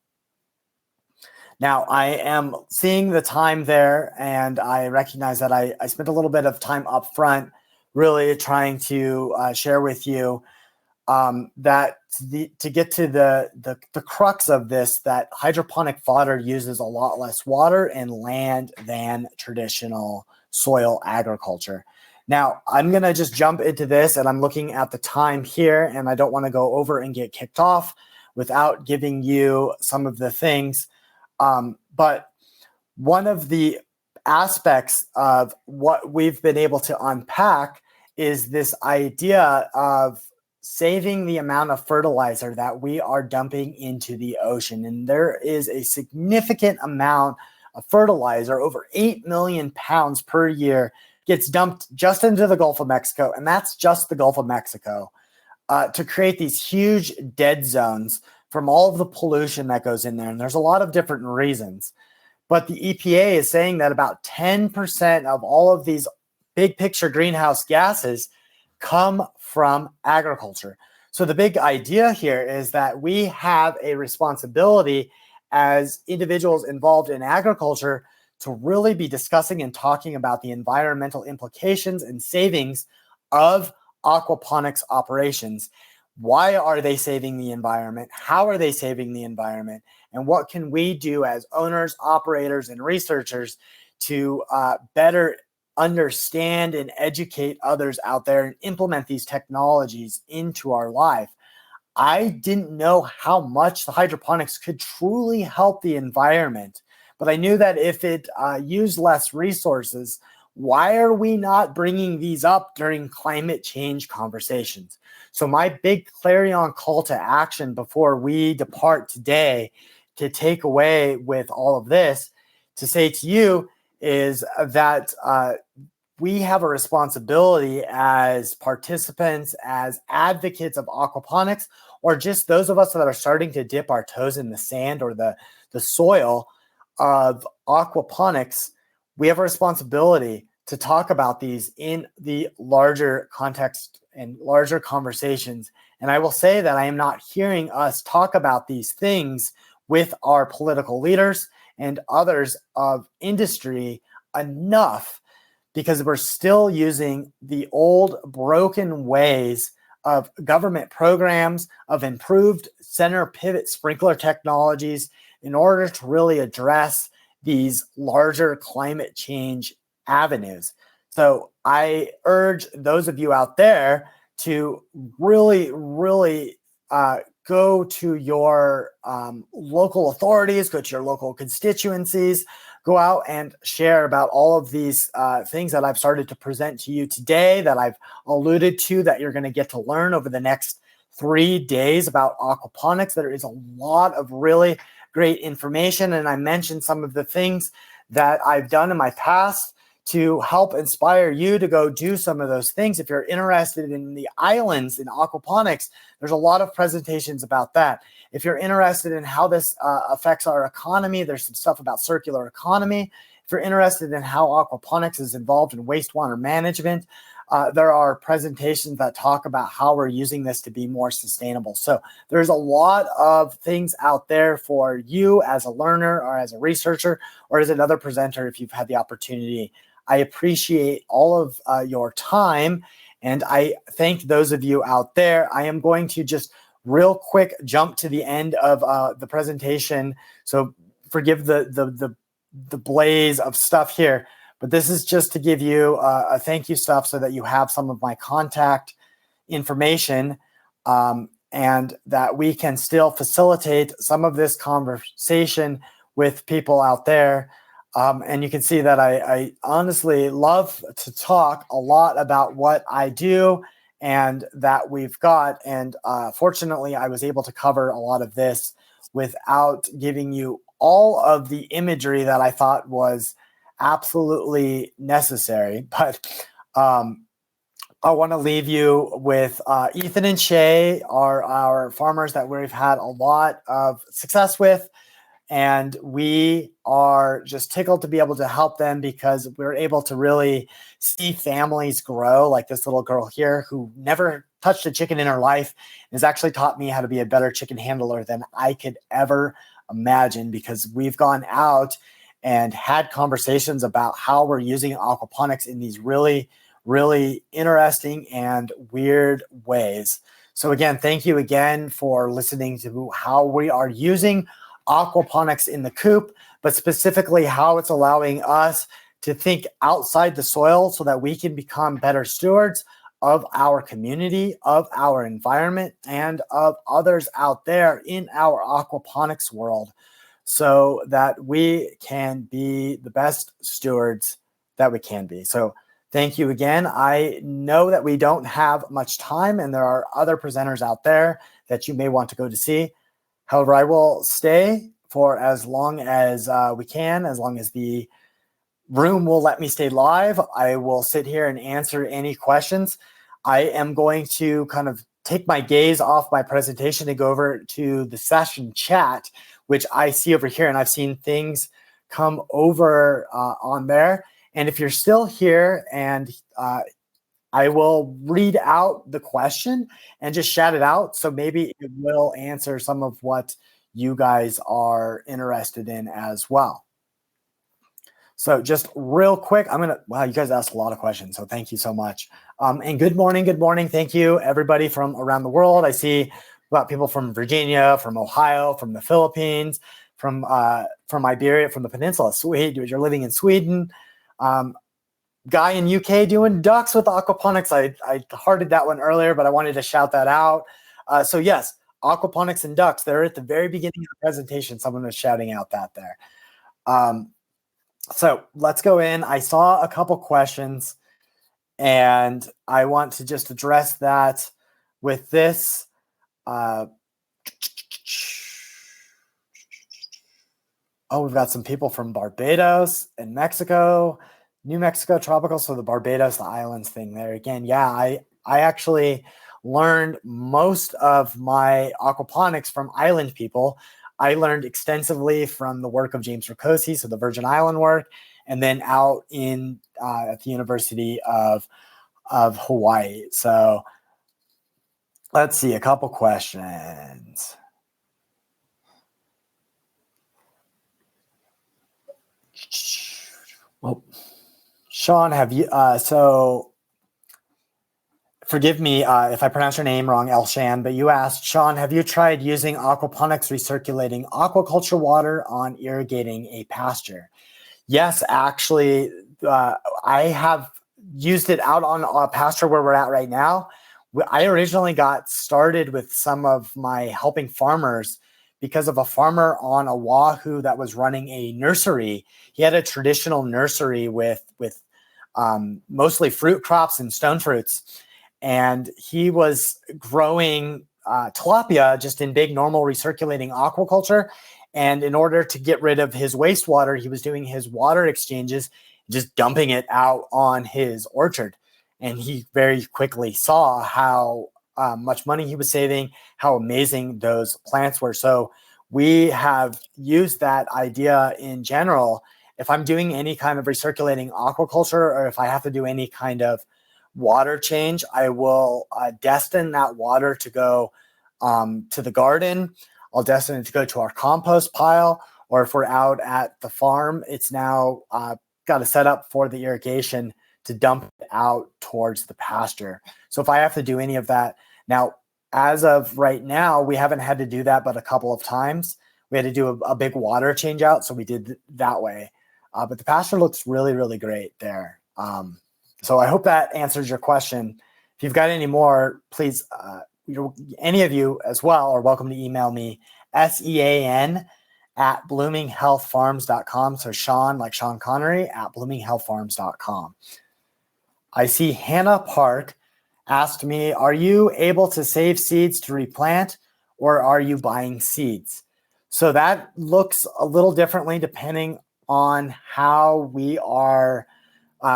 Now, I am seeing the time there, and I recognize that I spent a little bit of time up front really trying to share with you that to get to the crux of this, that hydroponic fodder uses a lot less water and land than traditional soil agriculture. Now, I'm going to just jump into this, and I'm looking at the time here, and I don't want to go over and get kicked off without giving you some of the things. But one of the aspects of what we've been able to unpack is this idea of saving the amount of fertilizer that we are dumping into the ocean. And there is a significant amount of fertilizer, over 8 million pounds per year, gets dumped just into the Gulf of Mexico. And that's just the Gulf of Mexico to create these huge dead zones from all of the pollution that goes in there. And there's a lot of different reasons. But the EPA is saying that about 10% of all of these big picture greenhouse gases come from agriculture. So the big idea here is that we have a responsibility as individuals involved in agriculture to really be discussing and talking about the environmental implications and savings of aquaponics operations. Why are they saving the environment? How are they saving the environment? And what can we do as owners, operators, and researchers to better understand and educate others out there and implement these technologies into our life? I didn't know how much the hydroponics could truly help the environment, but I knew that if it used less resources, why are we not bringing these up during climate change conversations? So my big clarion call to action before we depart today to take away with all of this, to say to you is that we have a responsibility as participants, as advocates of aquaponics, or just those of us that are starting to dip our toes in the sand or the soil of aquaponics. We have a responsibility to talk about these in the larger context and larger conversations. And I will say that I am not hearing us talk about these things with our political leaders and others of industry enough, because we're still using the old broken ways of government programs, of improved center pivot sprinkler technologies in order to really address these larger climate change avenues. So I urge those of you out there to really, really go to your local authorities, go to your local constituencies, go out and share about all of these things that I've started to present to you today, that I've alluded to, that you're going to get to learn over the next 3 days about aquaponics. There is a lot of really great information, and I mentioned some of the things that I've done in my past to help inspire you to go do some of those things. If you're interested in the islands in aquaponics, there's a lot of presentations about that. If you're interested in how this affects our economy, there's some stuff about circular economy. If you're interested in how aquaponics is involved in wastewater management, there are presentations that talk about how we're using this to be more sustainable. So there's a lot of things out there for you as a learner or as a researcher or as another presenter if you've had the opportunity. I appreciate all of your time, and I thank those of you out there. I am going to just real quick jump to the end of the presentation. So forgive the blaze of stuff here, but this is just to give you a thank you stuff so that you have some of my contact information and that we can still facilitate some of this conversation with people out there. And you can see that I honestly love to talk a lot about what I do and that we've got. And fortunately, I was able to cover a lot of this without giving you all of the imagery that I thought was absolutely necessary. But I want to leave you with Ethan and Shay are our farmers that we've had a lot of success with. And we are just tickled to be able to help them because we're able to really see families grow, like this little girl here who never touched a chicken in her life has actually taught me how to be a better chicken handler than I could ever imagine, because we've gone out and had conversations about how we're using aquaponics in these really, really interesting and weird ways. So again, thank you again for listening to how we are using aquaponics in the coop, but specifically how it's allowing us to think outside the soil so that we can become better stewards of our community, of our environment, and of others out there in our aquaponics world, so that we can be the best stewards that we can be. So thank you again. I know that we don't have much time and there are other presenters out there that you may want to go to see. However, I will stay for as long as we can, as long as the room will let me stay live. I will sit here and answer any questions. I am going to kind of take my gaze off my presentation and go over to the session chat, which I see over here, and I've seen things come over on there. And if you're still here, and I will read out the question and just shout it out. So maybe it will answer some of what you guys are interested in as well. So just real quick, wow, you guys asked a lot of questions. So thank you so much. And good morning. Good morning. Thank you, everybody from around the world. I see about people from Virginia, from Ohio, from the Philippines, from Iberia, from the peninsula. Sweet, you're living in Sweden. Guy in UK doing ducks with aquaponics. I hearted that one earlier, but I wanted to shout that out. So yes, aquaponics and ducks. They're at the very beginning of the presentation. Someone was shouting out that there. So let's go in. I saw a couple questions, and I want to just address that with this. We've got some people from Barbados and Mexico, New Mexico tropical. So the Barbados, the islands thing there again. Yeah, I actually learned most of my aquaponics from island people. I learned extensively from the work of James Ricosi, so the Virgin Island work, and then out in at the University of Hawaii. So let's see, a couple questions. Well, Sean, have you, so forgive me if I pronounce your name wrong, Elshan, but you asked, Sean, have you tried using aquaponics recirculating aquaculture water on irrigating a pasture? Yes, actually, I have used it out on a pasture where we're at right now. I originally got started with some of my helping farmers because of a farmer on Oahu that was running a nursery. He had a traditional nursery with mostly fruit crops and stone fruits. And he was growing tilapia just in big, normal recirculating aquaculture. And in order to get rid of his wastewater, he was doing his water exchanges, just dumping it out on his orchard. And he very quickly saw how much money he was saving, how amazing those plants were. So we have used that idea in general. If I'm doing any kind of recirculating aquaculture, or if I have to do any kind of water change, I will destine that water to go to the garden. I'll destine it to go to our compost pile, or if we're out at the farm, it's now got a setup for the irrigation to dump it out towards the pasture. So if I have to do any of that, now, as of right now, we haven't had to do that but a couple of times. We had to do a big water change out, so we did that way. But the pasture looks really, really great there. So I hope that answers your question. If you've got any more, please, any of you as well are welcome to email me, sean@bloominghealthfarms.com. So Sean, like Sean Connery, @bloominghealthfarms.com. I see Hannah Park asked me, are you able to save seeds to replant, or are you buying seeds? So that looks a little differently depending on how we are,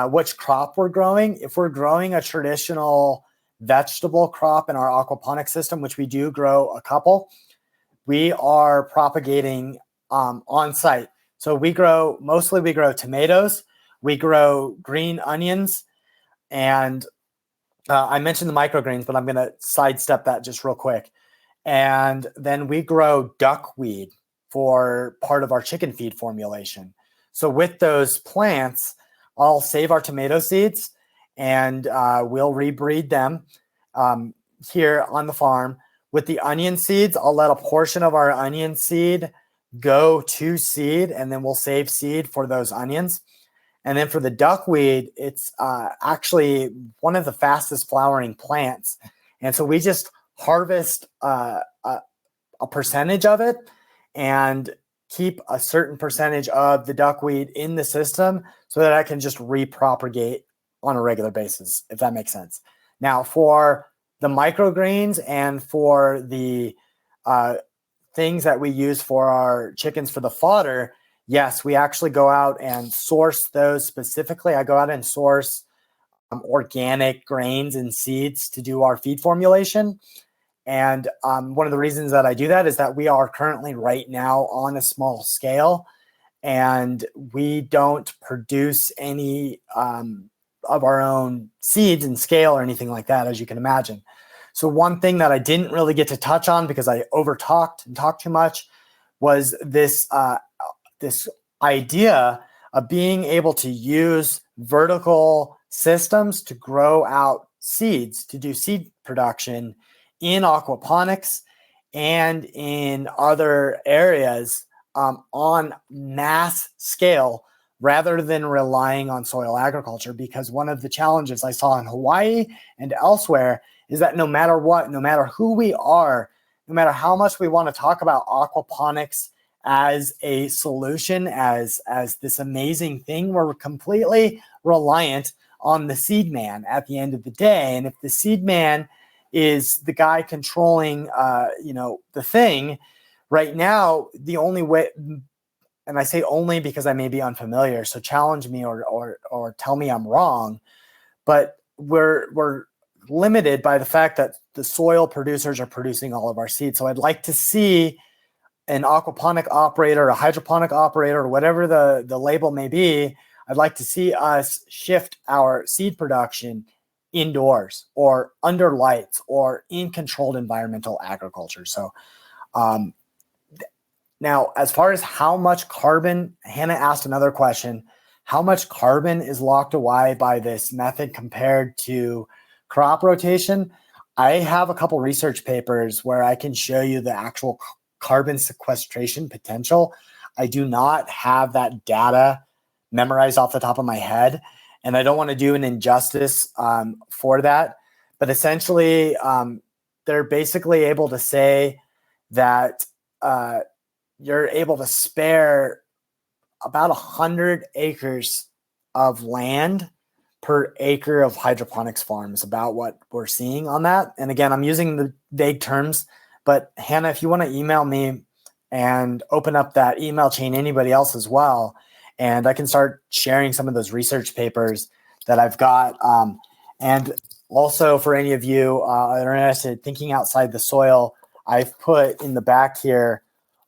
which crop we're growing. If we're growing a traditional vegetable crop in our aquaponic system, which we do grow a couple, we are propagating on site. So we grow tomatoes, we grow green onions, and I mentioned the microgreens, but I'm going to sidestep that just real quick. And then we grow duckweed for part of our chicken feed formulation. So with those plants, I'll save our tomato seeds and we'll rebreed them here on the farm. With the onion seeds, I'll let a portion of our onion seed go to seed, and then we'll save seed for those onions. And then for the duckweed, it's actually one of the fastest flowering plants. And so we just harvest a percentage of it and keep a certain percentage of the duckweed in the system so that I can just repropagate on a regular basis, if that makes sense. Now, for the microgreens and for the things that we use for our chickens for the fodder, yes, we actually go out and source those specifically. I go out and source organic grains and seeds to do our feed formulation. And one of the reasons that I do that is that we are currently right now on a small scale, and we don't produce any of our own seeds and scale or anything like that, as you can imagine. So one thing that I didn't really get to touch on because I overtalked and talked too much was this this idea of being able to use vertical systems to grow out seeds, to do seed production in aquaponics and in other areas on mass scale rather than relying on soil agriculture. Because one of the challenges I saw in Hawaii and elsewhere is that no matter what, no matter who we are, no matter how much we want to talk about aquaponics as a solution, as this amazing thing, we're completely reliant on the seed man at the end of the day. And if the seed man is the guy controlling, the thing right now, the only way, and I say only because I may be unfamiliar, so challenge me or tell me I'm wrong, but we're limited by the fact that the soil producers are producing all of our seeds. So I'd like to see an aquaponic operator, a hydroponic operator, or whatever the label may be. I'd like to see us shift our seed production indoors or under lights or in controlled environmental agriculture. So now, as far as how much carbon, Hannah asked another question, how much carbon is locked away by this method compared to crop rotation? I have a couple research papers where I can show you the actual carbon sequestration potential. I do not have that data memorized off the top of my head, and I don't want to do an injustice for that. But essentially, they're basically able to say that you're able to spare about 100 acres of land per acre of hydroponics farms, about what we're seeing on that. And again, I'm using the vague terms, but Hannah, if you want to email me and open up that email chain, anybody else as well, and I can start sharing some of those research papers that I've got. And also for any of you that are interested in thinking outside the soil, I've put in the back here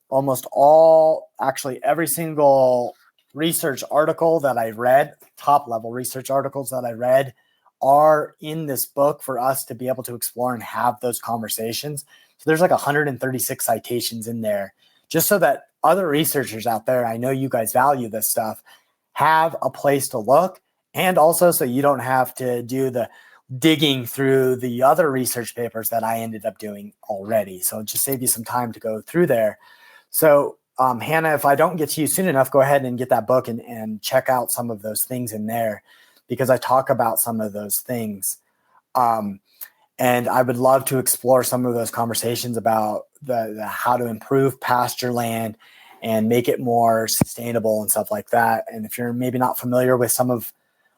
almost all, actually every single research article that I read, top level research articles that I read, are in this book for us to be able to explore and have those conversations. So there's like 136 citations in there, just so that other researchers out there, I know you guys value this stuff, have a place to look, and also so you don't have to do the digging through the other research papers that I ended up doing already. So just save you some time to go through there. So Hannah, if I don't get to you soon enough, go ahead and get that book and check out some of those things in there, because I talk about some of those things. And I would love to explore some of those conversations about the how to improve pasture land and make it more sustainable and stuff like that. And if you're maybe not familiar with some of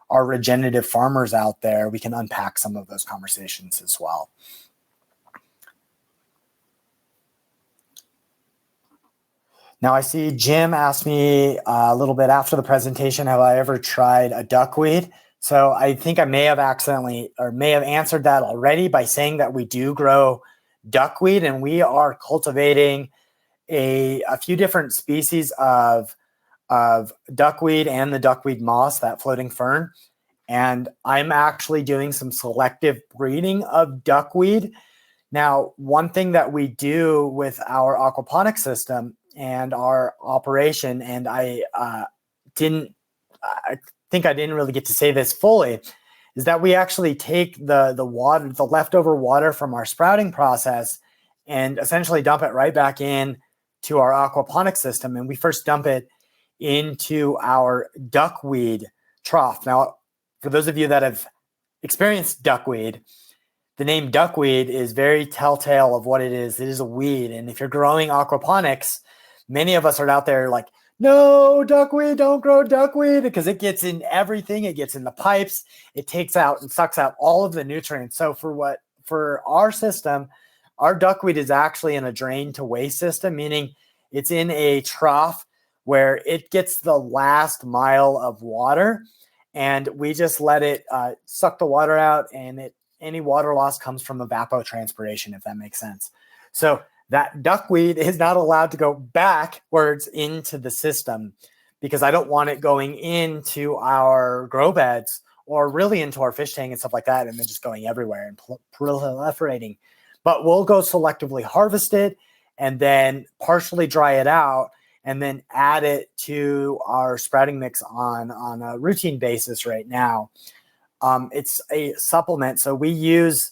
our regenerative farmers out there, we can unpack some of those conversations as well. Now I see Jim asked me a little bit after the presentation, have I ever tried a duckweed? So I think I may have answered that already by saying that we do grow duckweed, and we are cultivating a few different species of duckweed and the duckweed moss, that floating fern. And I'm actually doing some selective breeding of duckweed. Now, one thing that we do with our aquaponics system and our operation, and I think I didn't really get to say this fully, is that we actually take the water, the leftover water from our sprouting process, and essentially dump it right back in to our aquaponics system. And we first dump it into our duckweed trough. Now, for those of you that have experienced duckweed, the name duckweed is very telltale of what it is. It is a weed. And if you're growing aquaponics, many of us are out there like, no, duckweed, don't grow duckweed, because it gets in everything. It gets in the pipes. It takes out and sucks out all of the nutrients. So for our system, our duckweed is actually in a drain to waste system, meaning it's in a trough where it gets the last mile of water, and we just let it suck the water out, and any water loss comes from evapotranspiration, if that makes sense. So that duckweed is not allowed to go backwards into the system, because I don't want it going into our grow beds or really into our fish tank and stuff like that, and then just going everywhere and proliferating. But we'll go selectively harvest it and then partially dry it out and then add it to our sprouting mix on a routine basis right now. It's a supplement. So we use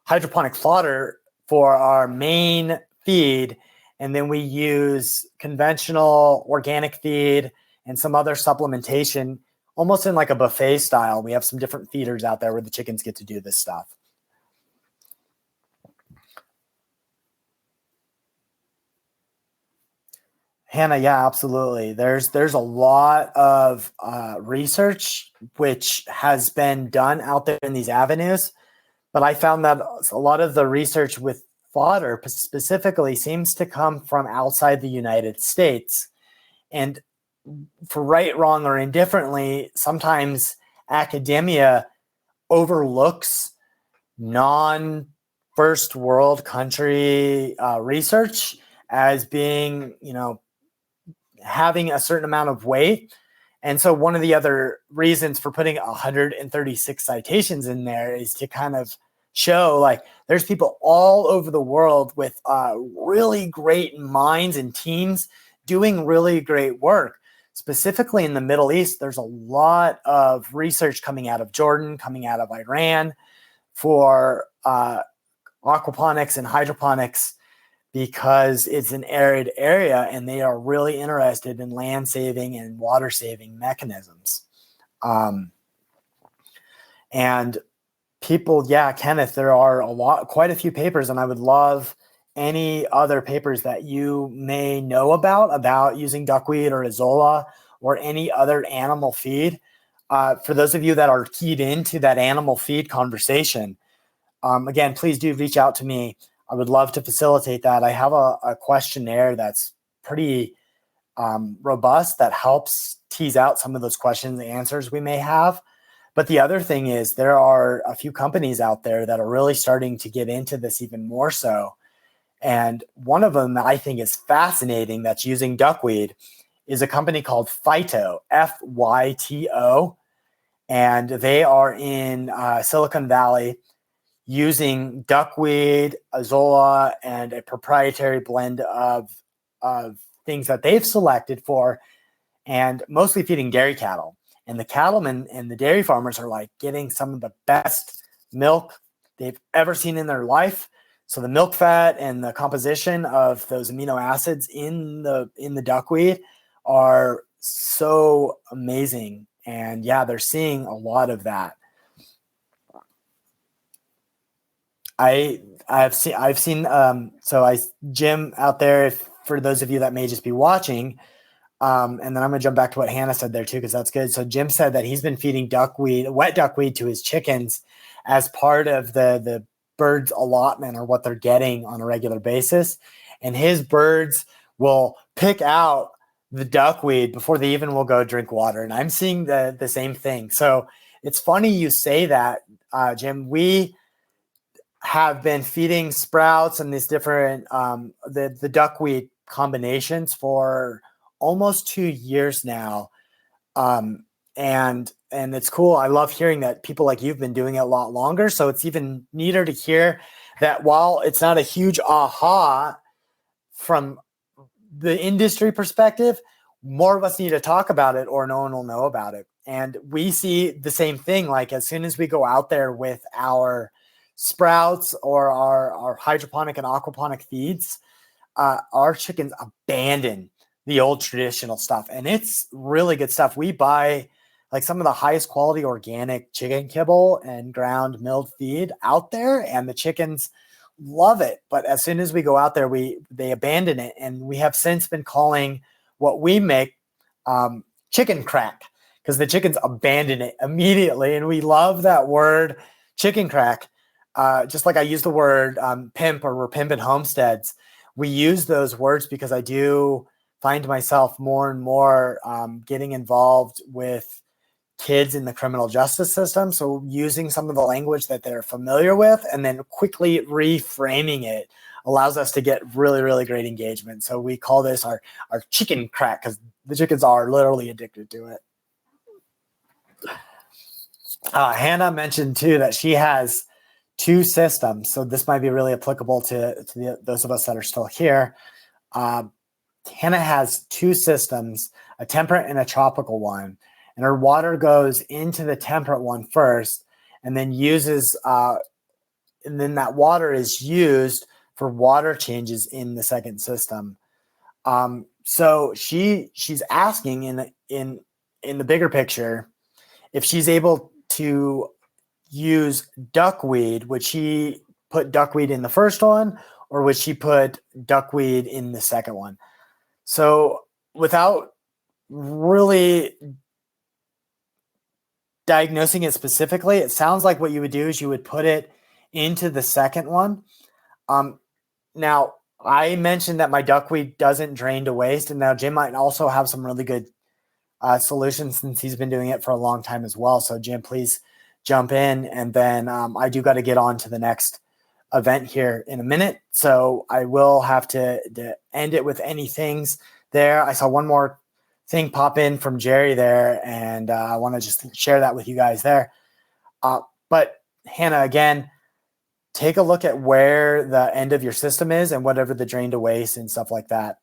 hydroponic fodder for our main feed, and then we use conventional organic feed and some other supplementation, almost in like a buffet style. We have some different feeders out there where the chickens get to do this stuff. Hannah, yeah, absolutely. There's a lot of research which has been done out there in these avenues, but I found that a lot of the research with fodder specifically seems to come from outside the United States. And for right, wrong, or indifferently, sometimes academia overlooks non first world country research as being, having a certain amount of weight. And so one of the other reasons for putting 136 citations in there is to kind of show like there's people all over the world with really great minds and teams doing really great work. Specifically in the Middle East, there's a lot of research coming out of Jordan, coming out of Iran for aquaponics and hydroponics, because it's an arid area and they are really interested in land saving and water saving mechanisms. And people, yeah, Kenneth, there are quite a few papers, and I would love any other papers that you may know about using duckweed or Azolla or any other animal feed. For those of you that are keyed into that animal feed conversation, again, please do reach out to me. I would love to facilitate that. I have a questionnaire that's pretty robust that helps tease out some of those questions and answers we may have. But the other thing is there are a few companies out there that are really starting to get into this even more so. And one of them that I think is fascinating that's using duckweed is a company called Phyto, Fyto. And they are in Silicon Valley, using duckweed, Azolla, and a proprietary blend of things that they've selected for, and mostly feeding dairy cattle. And the cattlemen and the dairy farmers are like getting some of the best milk they've ever seen in their life. So the milk fat and the composition of those amino acids in the duckweed are so amazing. And yeah, they're seeing a lot of that. I've seen Jim out there, for those of you that may just be watching, and then I'm gonna jump back to what Hannah said there too, because that's good. So Jim said that he's been feeding wet duckweed to his chickens as part of the birds allotment, or what they're getting on a regular basis. And his birds will pick out the duckweed before they even will go drink water. And I'm seeing the same thing. So it's funny you say that, Jim. We have been feeding sprouts and these different the duckweed combinations for almost 2 years now, and it's cool. I love hearing that people like you've been doing it a lot longer. So it's even neater to hear that while it's not a huge aha from the industry perspective, more of us need to talk about it, or no one will know about it. And we see the same thing. Like as soon as we go out there with our sprouts or our hydroponic and aquaponic feeds, our chickens abandon the old traditional stuff, and it's really good stuff. We buy like some of the highest quality organic chicken kibble and ground milled feed out there, and the chickens love it. But as soon as we go out there, they abandon it, and we have since been calling what we make chicken crack, because the chickens abandon it immediately. And we love that word, chicken crack. Just like I use the word pimp, or we're pimping homesteads, we use those words because I do find myself more and more getting involved with kids in the criminal justice system. So using some of the language that they're familiar with and then quickly reframing it allows us to get really, really great engagement. So we call this our chicken crack, because the chickens are literally addicted to it. Hannah mentioned too that she has 2 systems. So this might be really applicable to those of us that are still here. Hannah has 2 systems, a temperate and a tropical one. And her water goes into the temperate one first, and then and then that water is used for water changes in the second system. So she's asking in the bigger picture if she's able to use duckweed. Would she put duckweed in the first one, or would she put duckweed in the second one? So without really diagnosing it specifically, it sounds like what you would do is you would put it into the second one. Now, I mentioned that my duckweed doesn't drain to waste, and now Jim might also have some really good solutions since he's been doing it for a long time as well. So Jim, please jump in, and then I do got to get on to the next event here in a minute. So I will have to end it with any things there. I saw one more thing pop in from Jerry there, and I want to just share that with you guys there. But Hannah, again, take a look at where the end of your system is and whatever the drain to waste and stuff like that.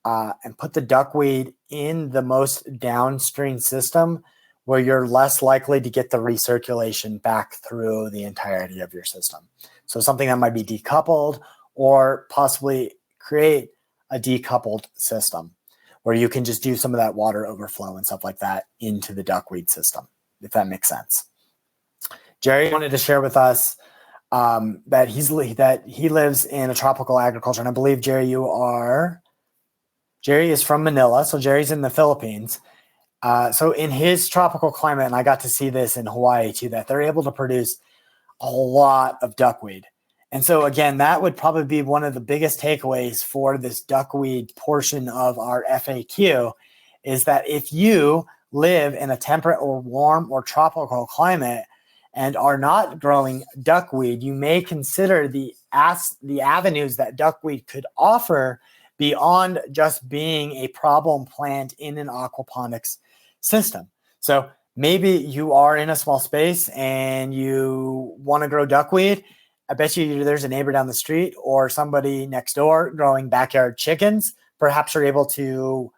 And put the duckweed in the most downstream system where you're less likely to get the recirculation back through the entirety of your system. So something that might be decoupled, or possibly create a decoupled system where you can just do some of that water overflow and stuff like that into the duckweed system, if that makes sense. Jerry wanted to share with us that he lives in a tropical agriculture. And I believe, Jerry is from Manila. So Jerry's in the Philippines. So in his tropical climate, and I got to see this in Hawaii too, that they're able to produce a lot of duckweed. And so again, that would probably be one of the biggest takeaways for this duckweed portion of our FAQ, is that if you live in a temperate or warm or tropical climate and are not growing duckweed, you may consider the avenues that duckweed could offer beyond just being a problem plant in an aquaponics system. So maybe you are in a small space and you want to grow duckweed. I bet you there's a neighbor down the street or somebody next door growing backyard chickens. Perhaps you're able to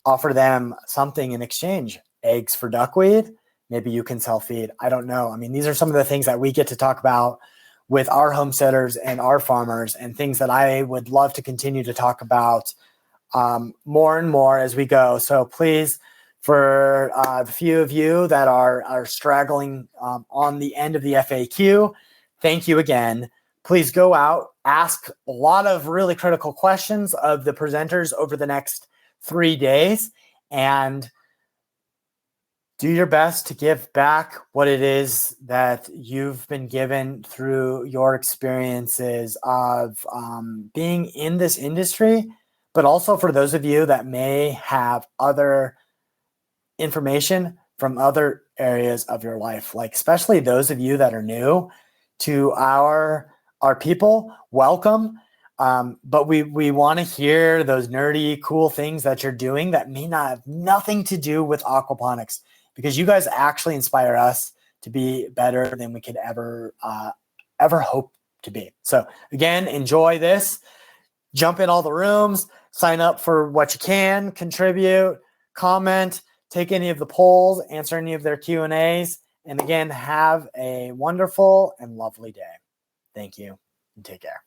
offer them something in exchange. Eggs for duckweed. Maybe you can sell feed. I don't know. I mean, these are some of the things that we get to talk about with our homesteaders and our farmers, and things that I would love to continue to talk about more and more as we go. So please, for the few of you that are straggling on the end of the FAQ, thank you again. Please go out, ask a lot of really critical questions of the presenters over the next 3 days, and do your best to give back what it is that you've been given through your experiences of being in this industry, but also for those of you that may have other information from other areas of your life, like especially those of you that are new to our people, welcome. But we want to hear those nerdy, cool things that you're doing that may not have nothing to do with aquaponics, because you guys actually inspire us to be better than we could ever hope to be. So again, enjoy this. Jump in all the rooms, sign up for what you can, contribute, comment, take any of the polls, answer any of their Q&As. And again, have a wonderful and lovely day. Thank you and take care.